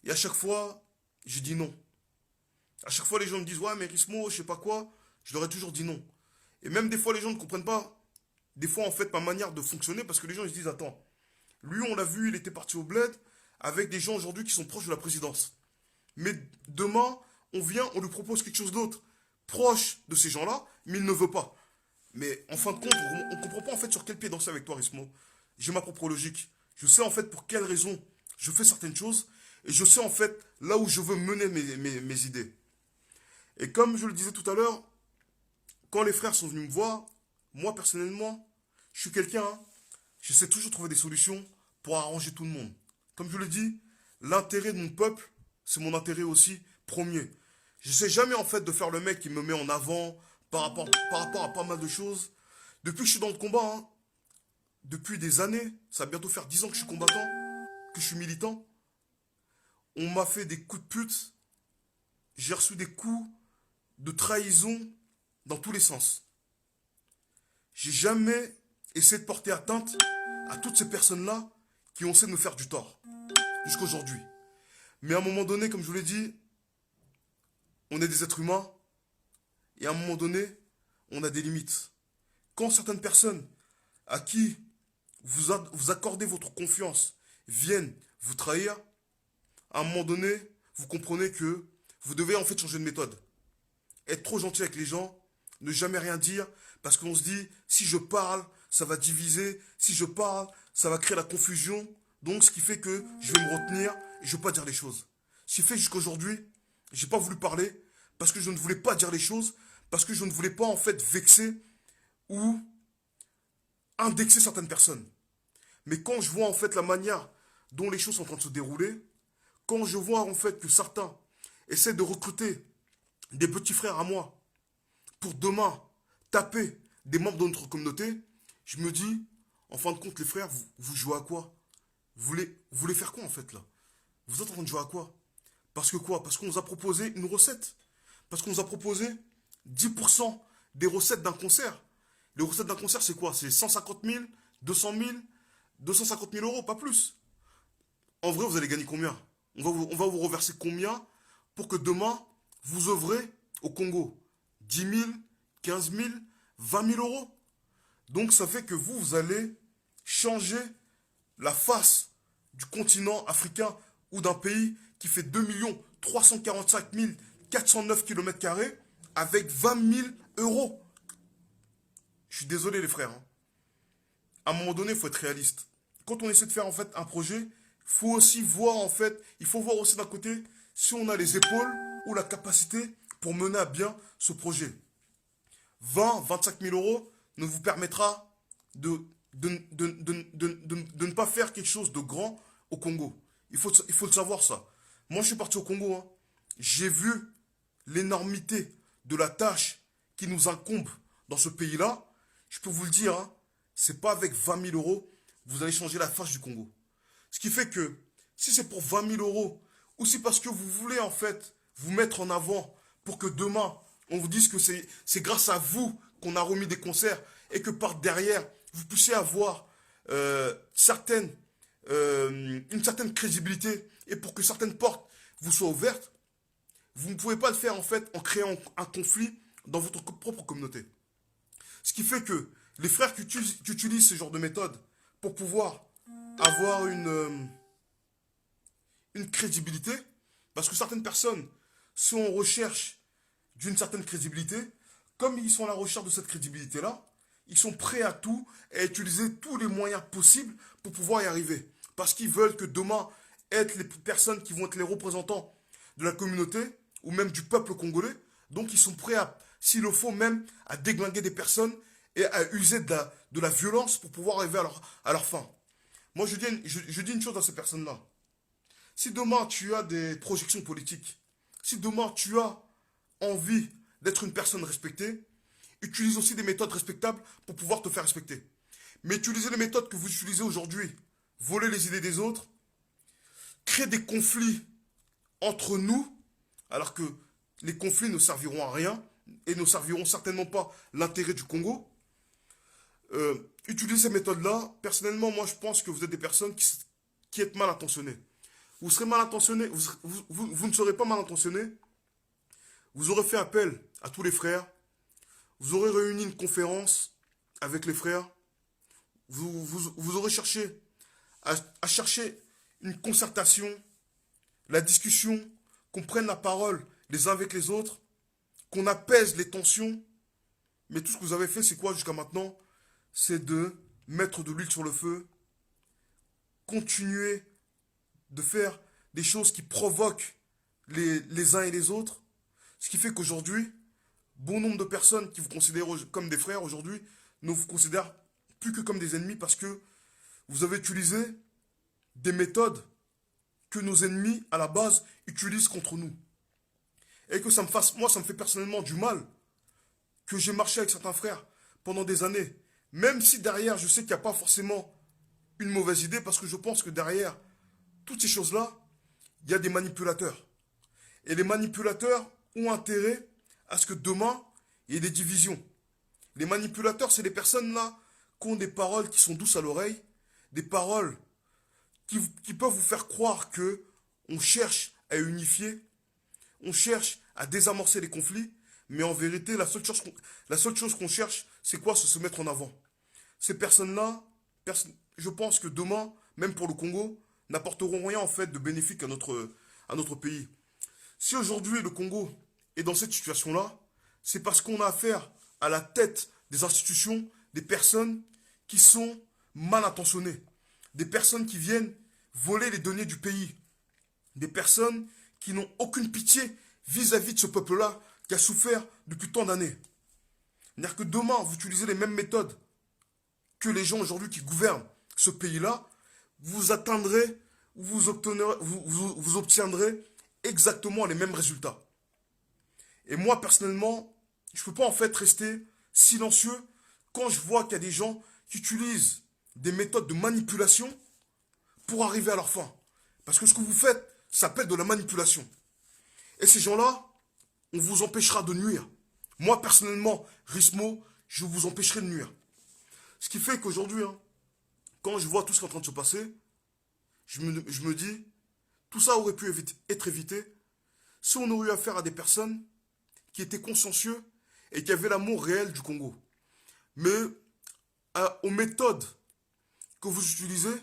Et à chaque fois, j'ai dit non. À chaque fois, les gens me disent, ouais, mais Rismo, je sais pas quoi. Je leur ai toujours dit non. Et même des fois, les gens ne comprennent pas, des fois, en fait, ma manière de fonctionner, parce que les gens, ils se disent, attends, lui, on l'a vu, il était parti au bled avec des gens aujourd'hui qui sont proches de la présidence. Mais demain, on vient, on lui propose quelque chose d'autre, proche de ces gens-là, mais il ne veut pas. Mais en fin de compte, on ne comprend pas en fait sur quel pied danser avec toi, Rismo. J'ai ma propre logique. Je sais en fait pour quelles raisons je fais certaines choses, et je sais en fait là où je veux mener mes idées. Et comme je le disais tout à l'heure, quand les frères sont venus me voir, moi personnellement, je suis quelqu'un, hein, je sais toujours trouver des solutions pour arranger tout le monde. Comme je le dis, l'intérêt de mon peuple, c'est mon intérêt aussi premier. Je sais jamais en fait de faire le mec qui me met en avant par rapport à pas mal de choses. Depuis que je suis dans le combat, hein, depuis des années, ça va bientôt faire 10 ans que je suis combattant, que je suis militant, on m'a fait des coups de pute, j'ai reçu des coups de trahison dans tous les sens. J'ai jamais essayé de porter atteinte à toutes ces personnes-là qui ont essayé de me faire du tort, jusqu'à aujourd'hui. Mais à un moment donné, comme je vous l'ai dit, on est des êtres humains, et à un moment donné, on a des limites. Quand certaines personnes à qui vous accordez votre confiance viennent vous trahir, à un moment donné, vous comprenez que vous devez en fait changer de méthode. Être trop gentil avec les gens, ne jamais rien dire, parce qu'on se dit, si je parle, ça va diviser, si je parle, ça va créer la confusion, donc ce qui fait que je vais me retenir et je ne vais pas dire les choses. Ce qui fait jusqu'à aujourd'hui, j'ai pas voulu parler, parce que je ne voulais pas dire les choses, parce que je ne voulais pas en fait vexer ou indexer certaines personnes. Mais quand je vois en fait la manière dont les choses sont en train de se dérouler, quand je vois en fait que certains essaient de recruter des petits frères à moi pour demain taper des membres de notre communauté, je me dis, en fin de compte, les frères, vous jouez à quoi? Vous voulez faire quoi en fait là? Vous êtes en train de jouer à quoi? Parce que quoi? Parce qu'on nous a proposé une recette. Parce qu'on nous a proposé 10% des recettes d'un concert. Les recettes d'un concert, c'est quoi? C'est 150 000, 200 000, 250 000 euros, pas plus. En vrai, vous allez gagner combien? On va vous reverser combien pour que demain, vous œuvrez au Congo? 10 000, 15 000, 20 000 euros. Donc ça fait que vous allez changer la face du continent africain ou d'un pays qui fait 2 345 409 km² avec 20 000 euros. Je suis désolé les frères, hein. À un moment donné, il faut être réaliste. Quand on essaie de faire en fait un projet, il faut aussi voir en fait, il faut voir aussi d'un côté si on a les épaules ou la capacité pour mener à bien ce projet. 20, 25 000 euros ne vous permettra de ne pas faire quelque chose de grand au Congo. Il faut le savoir ça. Moi je suis parti au Congo, hein. J'ai vu l'énormité de la tâche qui nous incombe dans ce pays-là. Je peux vous le dire, hein, c'est pas avec 20 000 euros que vous allez changer la face du Congo. Ce qui fait que si c'est pour 20 000 euros ou si parce que vous voulez en fait vous mettre en avant pour que demain on vous dise que c'est grâce à vous qu'on a remis des concerts et que par derrière vous puissiez avoir une certaine crédibilité et pour que certaines portes vous soient ouvertes, vous ne pouvez pas le faire en fait en créant un conflit dans votre propre communauté. Ce qui fait que les frères qui utilisent ce genre de méthode pour pouvoir avoir une crédibilité, parce que certaines personnes sont en recherche d'une certaine crédibilité, comme ils sont à la recherche de cette crédibilité-là, ils sont prêts à tout et à utiliser tous les moyens possibles pour pouvoir y arriver. Parce qu'ils veulent que demain, être les personnes qui vont être les représentants de la communauté ou même du peuple congolais. Donc ils sont prêts à, s'il le faut même, à déglinguer des personnes et à user de la violence pour pouvoir arriver à leur fin. Moi je dis une chose à ces personnes-là. Si demain tu as des projections politiques, si demain tu as envie d'être une personne respectée, utilise aussi des méthodes respectables pour pouvoir te faire respecter. Mais utilisez les méthodes que vous utilisez aujourd'hui, voler les idées des autres, créer des conflits entre nous, alors que les conflits ne serviront à rien et ne serviront certainement pas l'intérêt du Congo. Utilisez ces méthodes-là. Personnellement, moi, je pense que vous êtes des personnes qui êtes mal intentionnées. Vous serez mal intentionné, vous ne serez pas mal intentionné. Vous aurez fait appel à tous les frères. Vous aurez réuni une conférence avec les frères. Vous aurez cherché à chercher une concertation, la discussion, qu'on prenne la parole les uns avec les autres, qu'on apaise les tensions. Mais tout ce que vous avez fait, c'est quoi jusqu'à maintenant? C'est de mettre de l'huile sur le feu, continuer de faire des choses qui provoquent les uns et les autres. Ce qui fait qu'aujourd'hui, bon nombre de personnes qui vous considèrent comme des frères aujourd'hui ne vous considèrent plus que comme des ennemis parce que vous avez utilisé des méthodes que nos ennemis, à la base, utilisent contre nous. Et que moi, ça me fait personnellement du mal que j'ai marché avec certains frères pendant des années. Même si derrière, je sais qu'il n'y a pas forcément une mauvaise idée, parce que je pense que derrière toutes ces choses-là, il y a des manipulateurs. Et les manipulateurs ont intérêt à ce que demain, il y ait des divisions. Les manipulateurs, c'est les personnes là qui ont des paroles qui sont douces à l'oreille, des paroles qui peuvent vous faire croire que on cherche à unifier, on cherche à désamorcer les conflits, mais en vérité, la seule chose qu'on cherche, c'est quoi? C'est se mettre en avant. Ces personnes-là, je pense que demain, même pour le Congo, n'apporteront rien en fait de bénéfique à notre pays. Si aujourd'hui le Congo est dans cette situation-là, c'est parce qu'on a affaire à la tête des institutions, des personnes qui sont mal intentionnées, des personnes qui viennent voler les données du pays, des personnes qui n'ont aucune pitié vis-à-vis de ce peuple-là qui a souffert depuis tant d'années. C'est-à-dire que demain, vous utilisez les mêmes méthodes que les gens aujourd'hui qui gouvernent ce pays-là, vous atteindrez, vous obtiendrez exactement les mêmes résultats. Et moi, personnellement, je ne peux pas en fait rester silencieux quand je vois qu'il y a des gens qui utilisent des méthodes de manipulation pour arriver à leur fin. Parce que ce que vous faites, ça s'appelle de la manipulation. Et ces gens-là, on vous empêchera de nuire. Moi, personnellement, Rismo, je vous empêcherai de nuire. Ce qui fait qu'aujourd'hui, hein, quand je vois tout ce qui est en train de se passer, je me dis, tout ça aurait pu être évité si on aurait eu affaire à des personnes qui étaient consciencieux et qui avaient l'amour réel du Congo. Mais aux méthodes que vous utilisez,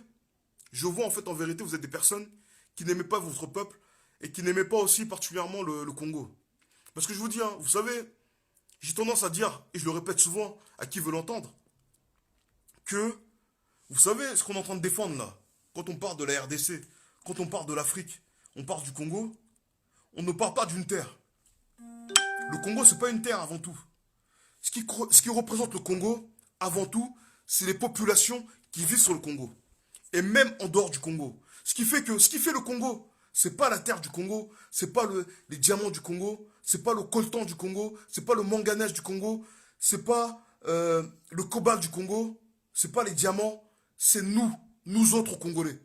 je vois en fait en vérité, vous êtes des personnes qui n'aimaient pas votre peuple et qui n'aimaient pas aussi particulièrement le Congo. Parce que je vous dis, hein, vous savez, j'ai tendance à dire, et je le répète souvent à qui veut l'entendre, que vous savez ce qu'on est en train de défendre là, quand on parle de la RDC, quand on parle de l'Afrique, on parle du Congo, on ne parle pas d'une terre. Le Congo, c'est pas une terre avant tout. Ce qui représente le Congo, avant tout, c'est les populations qui vivent sur le Congo. Et même en dehors du Congo. Ce qui fait le Congo, c'est pas la terre du Congo, c'est pas les diamants du Congo, c'est pas le coltan du Congo, c'est pas le manganèse du Congo, c'est pas le cobalt du Congo, c'est pas les diamants, c'est nous autres Congolais.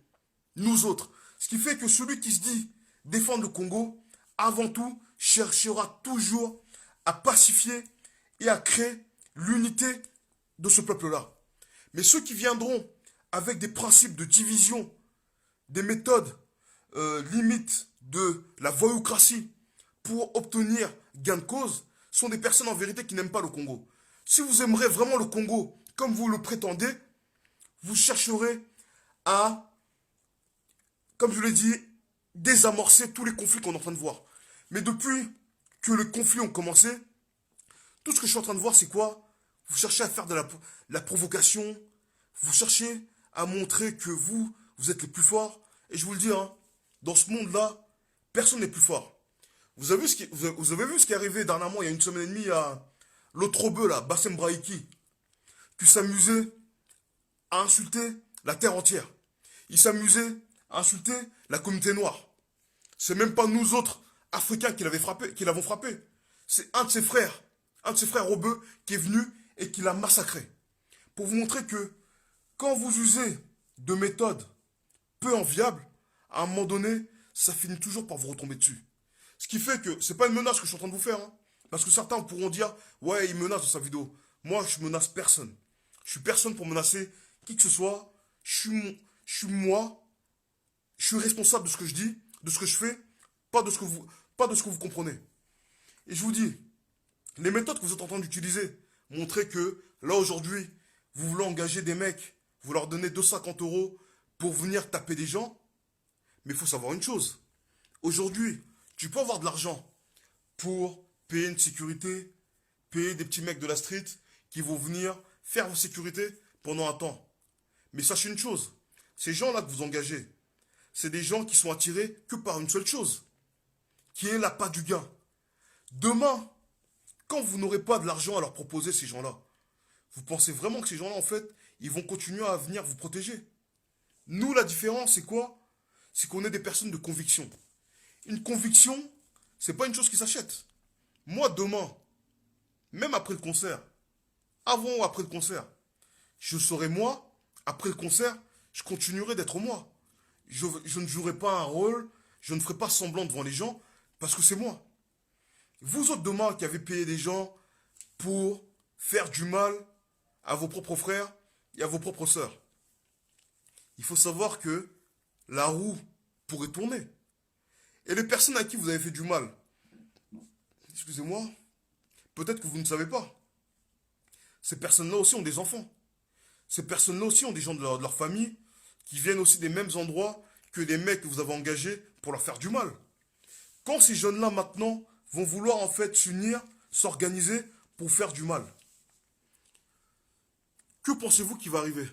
Nous autres. Ce qui fait que celui qui se dit défendre le Congo, avant tout, cherchera toujours à pacifier et à créer l'unité de ce peuple-là. Mais ceux qui viendront avec des principes de division, des méthodes limites de la voyoucratie pour obtenir gain de cause, sont des personnes en vérité qui n'aiment pas le Congo. Si vous aimerez vraiment le Congo comme vous le prétendez, vous chercherez à, comme je l'ai dit, désamorcer tous les conflits qu'on est en train de voir. Mais depuis que les conflits ont commencé, tout ce que je suis en train de voir, c'est quoi? Vous cherchez à faire de la provocation, vous cherchez à montrer que vous êtes les plus forts. Et je vous le dis, hein, dans ce monde-là, personne n'est plus fort. Vous avez vu ce qui est arrivé dernièrement, il y a une semaine et demie, à l'autre rebeu, là, Bassem Braïki, qui s'amusait à insulter la terre entière. Il s'amusait à insulter la communauté noire. C'est même pas nous autres, Africains, qui l'avons frappé. C'est un de ses frères rebeux, qui est venu et qui l'a massacré. Pour vous montrer que quand vous usez de méthodes peu enviables, à un moment donné, ça finit toujours par vous retomber dessus. Ce qui fait que c'est pas une menace que je suis en train de vous faire, hein. Parce que certains pourront dire, ouais, il menace dans sa vidéo. Moi, je menace personne. Je suis personne pour menacer qui que ce soit. Je suis moi. Je suis responsable de ce que je dis, de ce que je fais, pas de ce que vous comprenez. Et je vous dis, les méthodes que vous êtes en train d'utiliser, montrez que là aujourd'hui, vous voulez engager des mecs, vous leur donnez 250 euros pour venir taper des gens. Mais il faut savoir une chose. Aujourd'hui, tu peux avoir de l'argent pour payer une sécurité, payer des petits mecs de la street qui vont venir faire vos sécurités pendant un temps. Mais sachez une chose, ces gens-là que vous engagez, c'est des gens qui sont attirés que par une seule chose, qui est l'appât du gain. Demain, quand vous n'aurez pas de l'argent à leur proposer, ces gens-là, vous pensez vraiment que ces gens-là, en fait, ils vont continuer à venir vous protéger? Nous, la différence, c'est quoi? C'est qu'on est des personnes de conviction. Une conviction, c'est pas une chose qui s'achète. Moi, demain, même après le concert, avant ou après le concert, je serai moi. Après le concert, je continuerai d'être moi. Je ne jouerai pas un rôle, je ne ferai pas semblant devant les gens, parce que c'est moi. Vous autres demain qui avez payé des gens pour faire du mal à vos propres frères et à vos propres sœurs, il faut savoir que la roue pourrait tourner. Et les personnes à qui vous avez fait du mal, excusez-moi, peut-être que vous ne savez pas. Ces personnes-là aussi ont des enfants. Ces personnes-là aussi ont des gens de leur famille qui viennent aussi des mêmes endroits que les mecs que vous avez engagés pour leur faire du mal. Quand ces jeunes-là maintenant vont vouloir en fait s'unir, s'organiser pour faire du mal, que pensez-vous qui va arriver?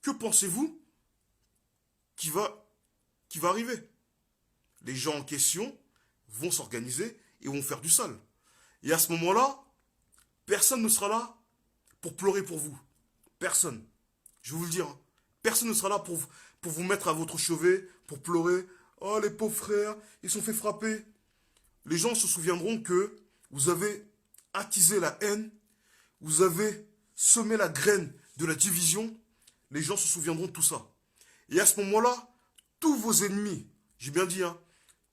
Que pensez-vous qui va arriver? Les gens en question vont s'organiser et vont faire du sale. Et à ce moment-là, personne ne sera là pour pleurer pour vous. Personne. Je vais vous le dire, hein. Personne ne sera là pour vous mettre à votre chevet, pour pleurer. Oh, les pauvres frères, ils sont fait frapper. Les gens se souviendront que vous avez attisé la haine, vous avez semé la graine de la division. Les gens se souviendront de tout ça. Et à ce moment-là, tous vos ennemis, j'ai bien dit, hein,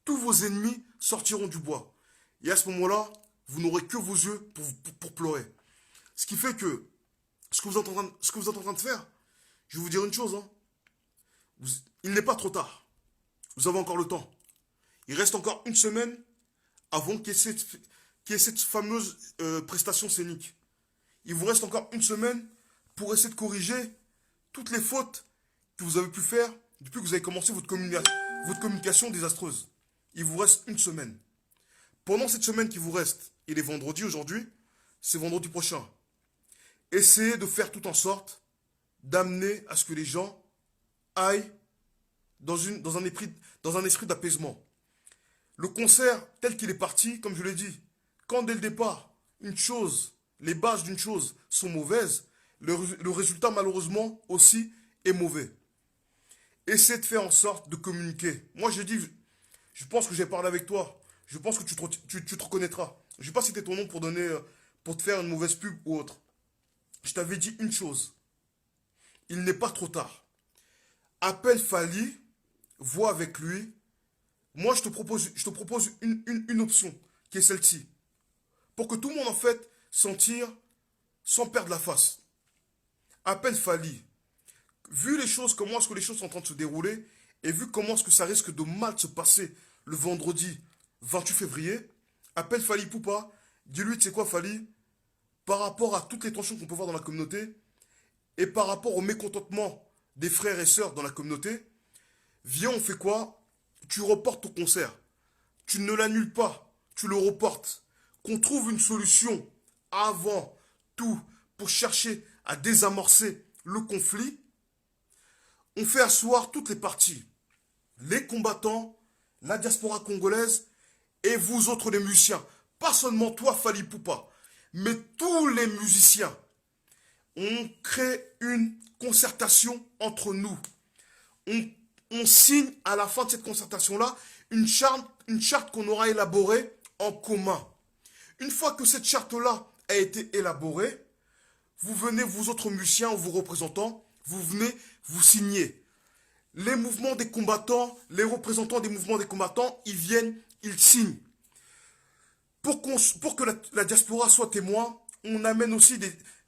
tous vos ennemis sortiront du bois. Et à ce moment-là, vous n'aurez que vos yeux pour pleurer. Ce qui fait que ce que vous êtes en train de faire, je vais vous dire une chose, hein. Il n'est pas trop tard. Vous avez encore le temps. Il reste encore une semaine avant qu'il y ait cette fameuse prestation scénique. Il vous reste encore une semaine pour essayer de corriger toutes les fautes que vous avez pu faire depuis que vous avez commencé votre communication désastreuse. Il vous reste une semaine. Pendant cette semaine qui vous reste, il est vendredi aujourd'hui, c'est vendredi prochain. Essayez de faire tout en sorte d'amener à ce que les gens aillent dans un esprit d'apaisement. Le concert tel qu'il est parti, comme je l'ai dit, quand dès le départ, les bases d'une chose sont mauvaises, le résultat malheureusement aussi est mauvais. Essayez de faire en sorte de communiquer. Moi j'ai dit, je pense que j'ai parlé avec toi, je pense que tu te reconnaîtras. Je ne vais pas citer ton nom pour te faire une mauvaise pub ou autre. Je t'avais dit une chose, il n'est pas trop tard. Appelle Fally, vois avec lui. Moi, je te propose une option, qui est celle-ci. Pour que tout le monde, en fait, s'en tire sans perdre la face. Appelle Fally. Vu les choses, comment est-ce que les choses sont en train de se dérouler, et vu comment est-ce que ça risque de mal se passer le vendredi 28 février, appelle Fally Poupa. Dis-lui, tu sais quoi, Fally, par rapport à toutes les tensions qu'on peut voir dans la communauté, et par rapport au mécontentement des frères et sœurs dans la communauté, viens, on fait quoi? Tu reportes ton concert. Tu ne l'annules pas, tu le reportes. Qu'on trouve une solution avant tout pour chercher à désamorcer le conflit. On fait asseoir toutes les parties. Les combattants, la diaspora congolaise et vous autres les musiciens. Pas seulement toi, Fally Poupa, mais tous les musiciens. On crée une concertation entre nous. On signe à la fin de cette concertation-là une charte qu'on aura élaborée en commun. Une fois que cette charte-là a été élaborée, vous venez, vous autres musiciens ou vos représentants, vous venez, vous signez. les mouvements des combattants, les représentants des mouvements des combattants, ils viennent, ils signent. Pour que la diaspora soit témoin, on amène aussi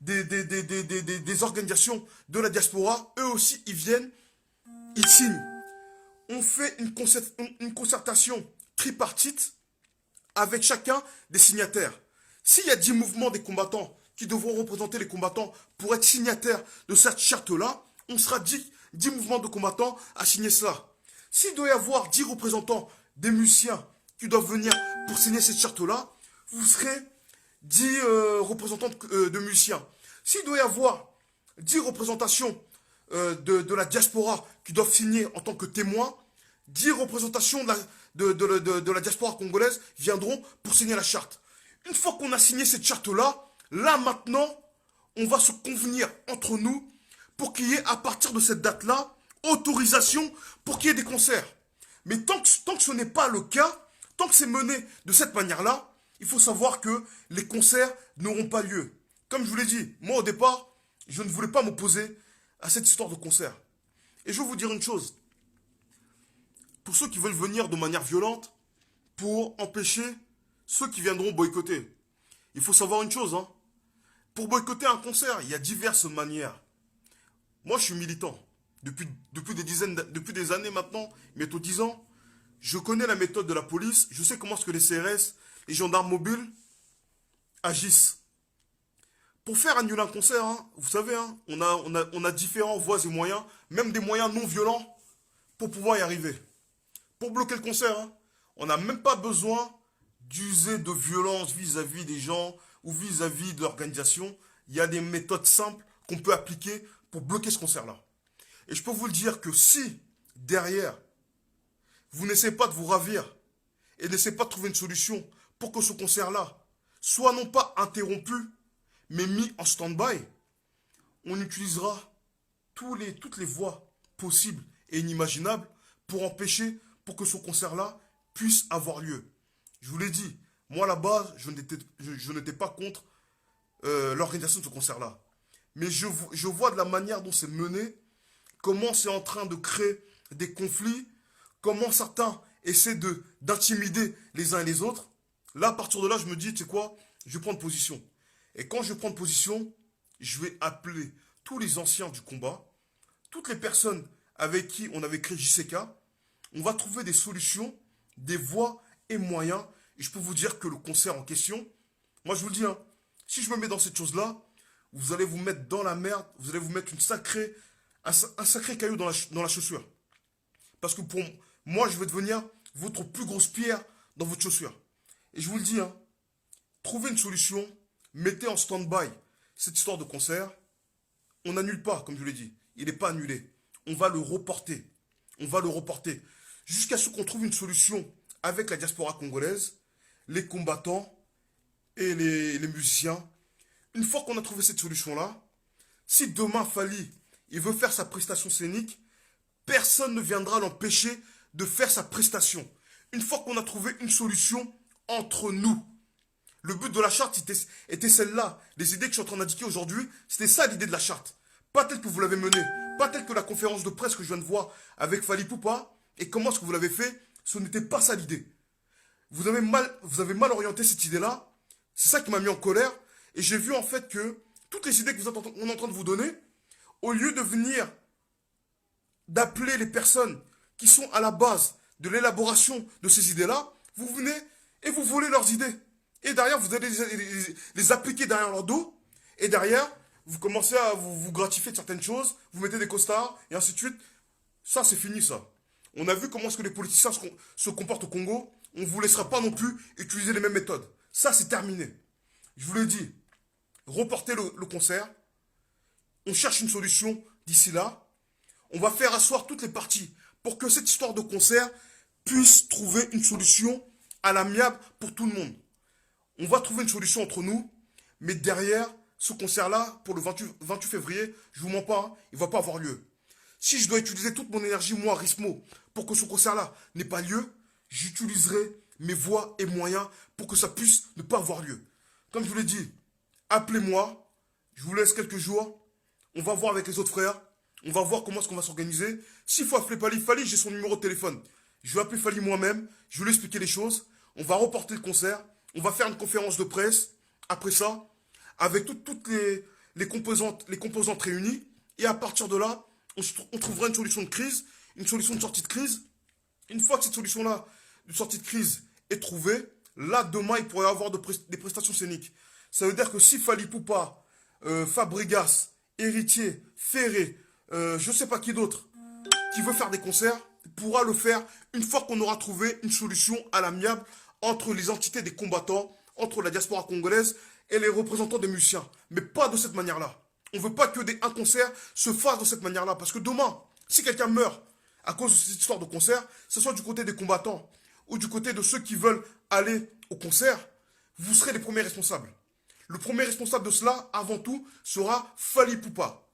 des organisations de la diaspora. Eux aussi, ils viennent, ils signent. On fait une concertation tripartite avec chacun des signataires. S'il y a 10 mouvements des combattants qui devront représenter les combattants pour être signataires de cette charte-là, on sera 10 mouvements de combattants à signer cela. S'il doit y avoir 10 représentants des musiciens qui doivent venir pour signer cette charte-là, vous serez 10 représentants de musiciens. S'il doit y avoir 10 représentations de la diaspora qui doivent signer en tant que témoins, 10 représentations de la diaspora congolaise viendront pour signer la charte. Une fois qu'on a signé cette charte-là, là maintenant, on va se convenir entre nous pour qu'il y ait à partir de cette date-là, autorisation pour qu'il y ait des concerts. Mais tant que ce n'est pas le cas, tant que c'est mené de cette manière-là, il faut savoir que les concerts n'auront pas lieu. Comme je vous l'ai dit, moi au départ, je ne voulais pas m'opposer à cette histoire de concert. Et je vais vous dire une chose. Pour ceux qui veulent venir de manière violente, pour empêcher ceux qui viendront boycotter, il faut savoir une chose. Pour boycotter un concert, il y a diverses manières. Moi, je suis militant. Depuis des années maintenant, bientôt 10 ans, je connais la méthode de la police. Je sais comment est-ce que les CRS, les gendarmes mobiles, agissent. Pour faire annuler un concert, vous savez, on a différentes voies et moyens, même des moyens non violents, pour pouvoir y arriver. Pour bloquer le concert, on n'a même pas besoin d'user de violence vis-à-vis des gens ou vis-à-vis de l'organisation. Il y a des méthodes simples qu'on peut appliquer pour bloquer ce concert-là. Et je peux vous le dire que si, derrière, vous n'essayez pas de vous ravir et n'essayez pas de trouver une solution pour que ce concert-là soit non pas interrompu, mais mis en stand-by, on utilisera toutes les voies possibles et inimaginables pour empêcher, pour que ce concert-là puisse avoir lieu. Je vous l'ai dit, moi à la base, je n'étais pas contre l'organisation de ce concert-là. Mais je vois de la manière dont c'est mené, comment c'est en train de créer des conflits, comment certains essaient d'intimider les uns et les autres. Là, à partir de là, je me dis, tu sais quoi, je vais prendre position. Et quand je prends position, je vais appeler tous les anciens du combat, toutes les personnes avec qui on avait créé JCK. On va trouver des solutions, des voies et moyens. Et je peux vous dire que le concert en question, moi je vous le dis, si je me mets dans cette chose-là, vous allez vous mettre dans la merde, vous allez vous mettre un sacré caillou dans la chaussure. Parce que pour moi, je vais devenir votre plus grosse pierre dans votre chaussure. Et je vous le dis, trouvez une solution, mettez en stand-by cette histoire de concert. On n'annule pas, comme je l'ai dit. Il n'est pas annulé. On va le reporter. On va le reporter. Jusqu'à ce qu'on trouve une solution avec la diaspora congolaise, les combattants et les musiciens. Une fois qu'on a trouvé cette solution-là, si demain Fally, il veut faire sa prestation scénique, personne ne viendra l'empêcher de faire sa prestation. Une fois qu'on a trouvé une solution entre nous. Le but de la charte était celle-là. Les idées que je suis en train d'indiquer aujourd'hui, c'était ça l'idée de la charte. Pas telle que vous l'avez menée. Pas telle que la conférence de presse que je viens de voir avec Fally Ipupa. Et comment est-ce que vous l'avez fait? Ce n'était pas ça l'idée. Vous avez mal orienté cette idée-là. C'est ça qui m'a mis en colère. Et j'ai vu en fait que toutes les idées que on est en train de vous donner, au lieu de venir d'appeler les personnes qui sont à la base de l'élaboration de ces idées-là, vous venez et vous volez leurs idées. Et derrière, vous allez les appliquer derrière leur dos. Et derrière, vous commencez à vous gratifier de certaines choses, vous mettez des costards, et ainsi de suite. Ça, c'est fini, ça. On a vu comment est-ce que les politiciens se comportent au Congo. On ne vous laissera pas non plus utiliser les mêmes méthodes. Ça, c'est terminé. Je vous l'ai dit. Reportez le concert. On cherche une solution d'ici là. On va faire asseoir toutes les parties pour que cette histoire de concert puisse trouver une solution à l'amiable pour tout le monde. On va trouver une solution entre nous, mais derrière, ce concert-là, pour le 28 février, je ne vous mens pas, il ne va pas avoir lieu. Si je dois utiliser toute mon énergie, moi, Rismo, pour que ce concert-là n'ait pas lieu, j'utiliserai mes voies et moyens pour que ça puisse ne pas avoir lieu. Comme je vous l'ai dit, appelez-moi, je vous laisse quelques jours, on va voir avec les autres frères, On va voir comment est-ce qu'on va s'organiser. S'il faut appeler Fally, j'ai son numéro de téléphone. Je vais appeler Fally moi-même, je vais lui expliquer les choses. On va reporter le concert. On va faire une conférence de presse. Après ça, avec toutes les composantes réunies. Et à partir de là, on trouvera une solution de crise, une solution de sortie de crise. Une fois que cette solution-là, de sortie de crise, est trouvée, là, demain, il pourrait y avoir des prestations scéniques. Ça veut dire que si Fally Ipupa, Fabregas, Héritier, Ferré, je sais pas qui d'autre, qui veut faire des concerts, pourra le faire une fois qu'on aura trouvé une solution à l'amiable entre les entités des combattants, entre la diaspora congolaise et les représentants des musiciens. Mais pas de cette manière-là. On ne veut pas que un concert se fasse de cette manière-là. Parce que demain, si quelqu'un meurt à cause de cette histoire de concert, que ce soit du côté des combattants ou du côté de ceux qui veulent aller au concert, vous serez les premiers responsables. Le premier responsable de cela, avant tout, sera Fally Ipupa.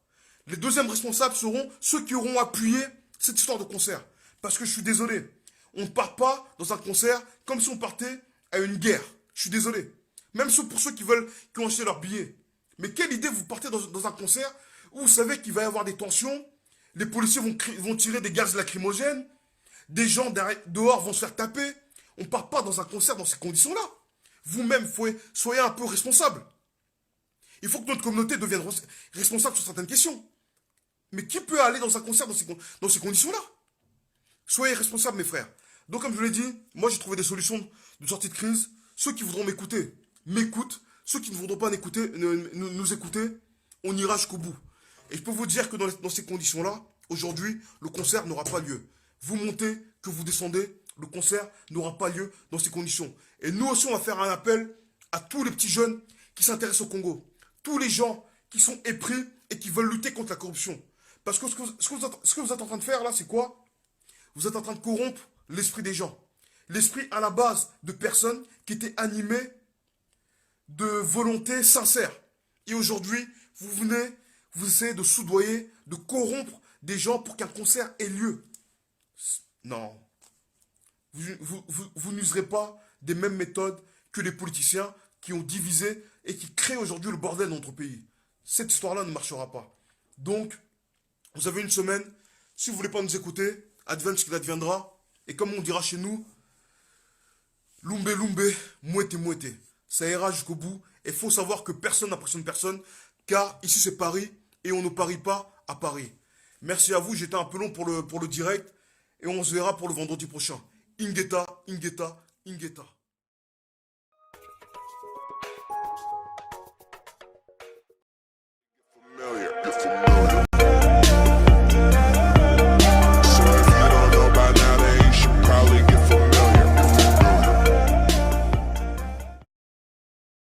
Les deuxièmes responsables seront ceux qui auront appuyé cette histoire de concert. Parce que je suis désolé, on ne part pas dans un concert comme si on partait à une guerre. Je suis désolé. Même pour ceux qui ont acheté leur billet. Mais quelle idée vous partez dans un concert où vous savez qu'il va y avoir des tensions, les policiers vont tirer des gaz lacrymogènes, des gens dehors vont se faire taper. On ne part pas dans un concert dans ces conditions-là. Vous-même, soyez un peu responsable. Il faut que notre communauté devienne responsable sur certaines questions. Mais qui peut aller dans un concert dans ces conditions-là? Soyez responsables, mes frères. Donc, comme je vous l'ai dit, moi, j'ai trouvé des solutions de sortie de crise. Ceux qui voudront m'écouter, m'écoutent. Ceux qui ne voudront pas nous écouter, on ira jusqu'au bout. Et je peux vous dire que dans ces conditions-là, aujourd'hui, le concert n'aura pas lieu. Vous montez, que vous descendez, le concert n'aura pas lieu dans ces conditions. Et nous aussi, on va faire un appel à tous les petits jeunes qui s'intéressent au Congo. Tous les gens qui sont épris et qui veulent lutter contre la corruption. Parce que ce que vous êtes en train de faire là, c'est quoi? Vous êtes en train de corrompre l'esprit des gens. L'esprit à la base de personnes qui étaient animées de volonté sincère. Et aujourd'hui, vous essayez de soudoyer, de corrompre des gens pour qu'un concert ait lieu. Non. Vous n'userez pas des mêmes méthodes que les politiciens qui ont divisé et qui créent aujourd'hui le bordel dans notre pays. Cette histoire-là ne marchera pas. Donc, vous avez une semaine. Si vous ne voulez pas nous écouter, advienne ce qu'il adviendra. Et comme on dira chez nous, lumbe lumbe, mouette mouette. Ça ira jusqu'au bout. Et il faut savoir que personne n'impressionne personne. Car ici c'est Paris. Et on ne parie pas à Paris. Merci à vous. J'étais un peu long pour le direct. Et on se verra pour le vendredi prochain. Ingeta, Ingeta, Ingeta.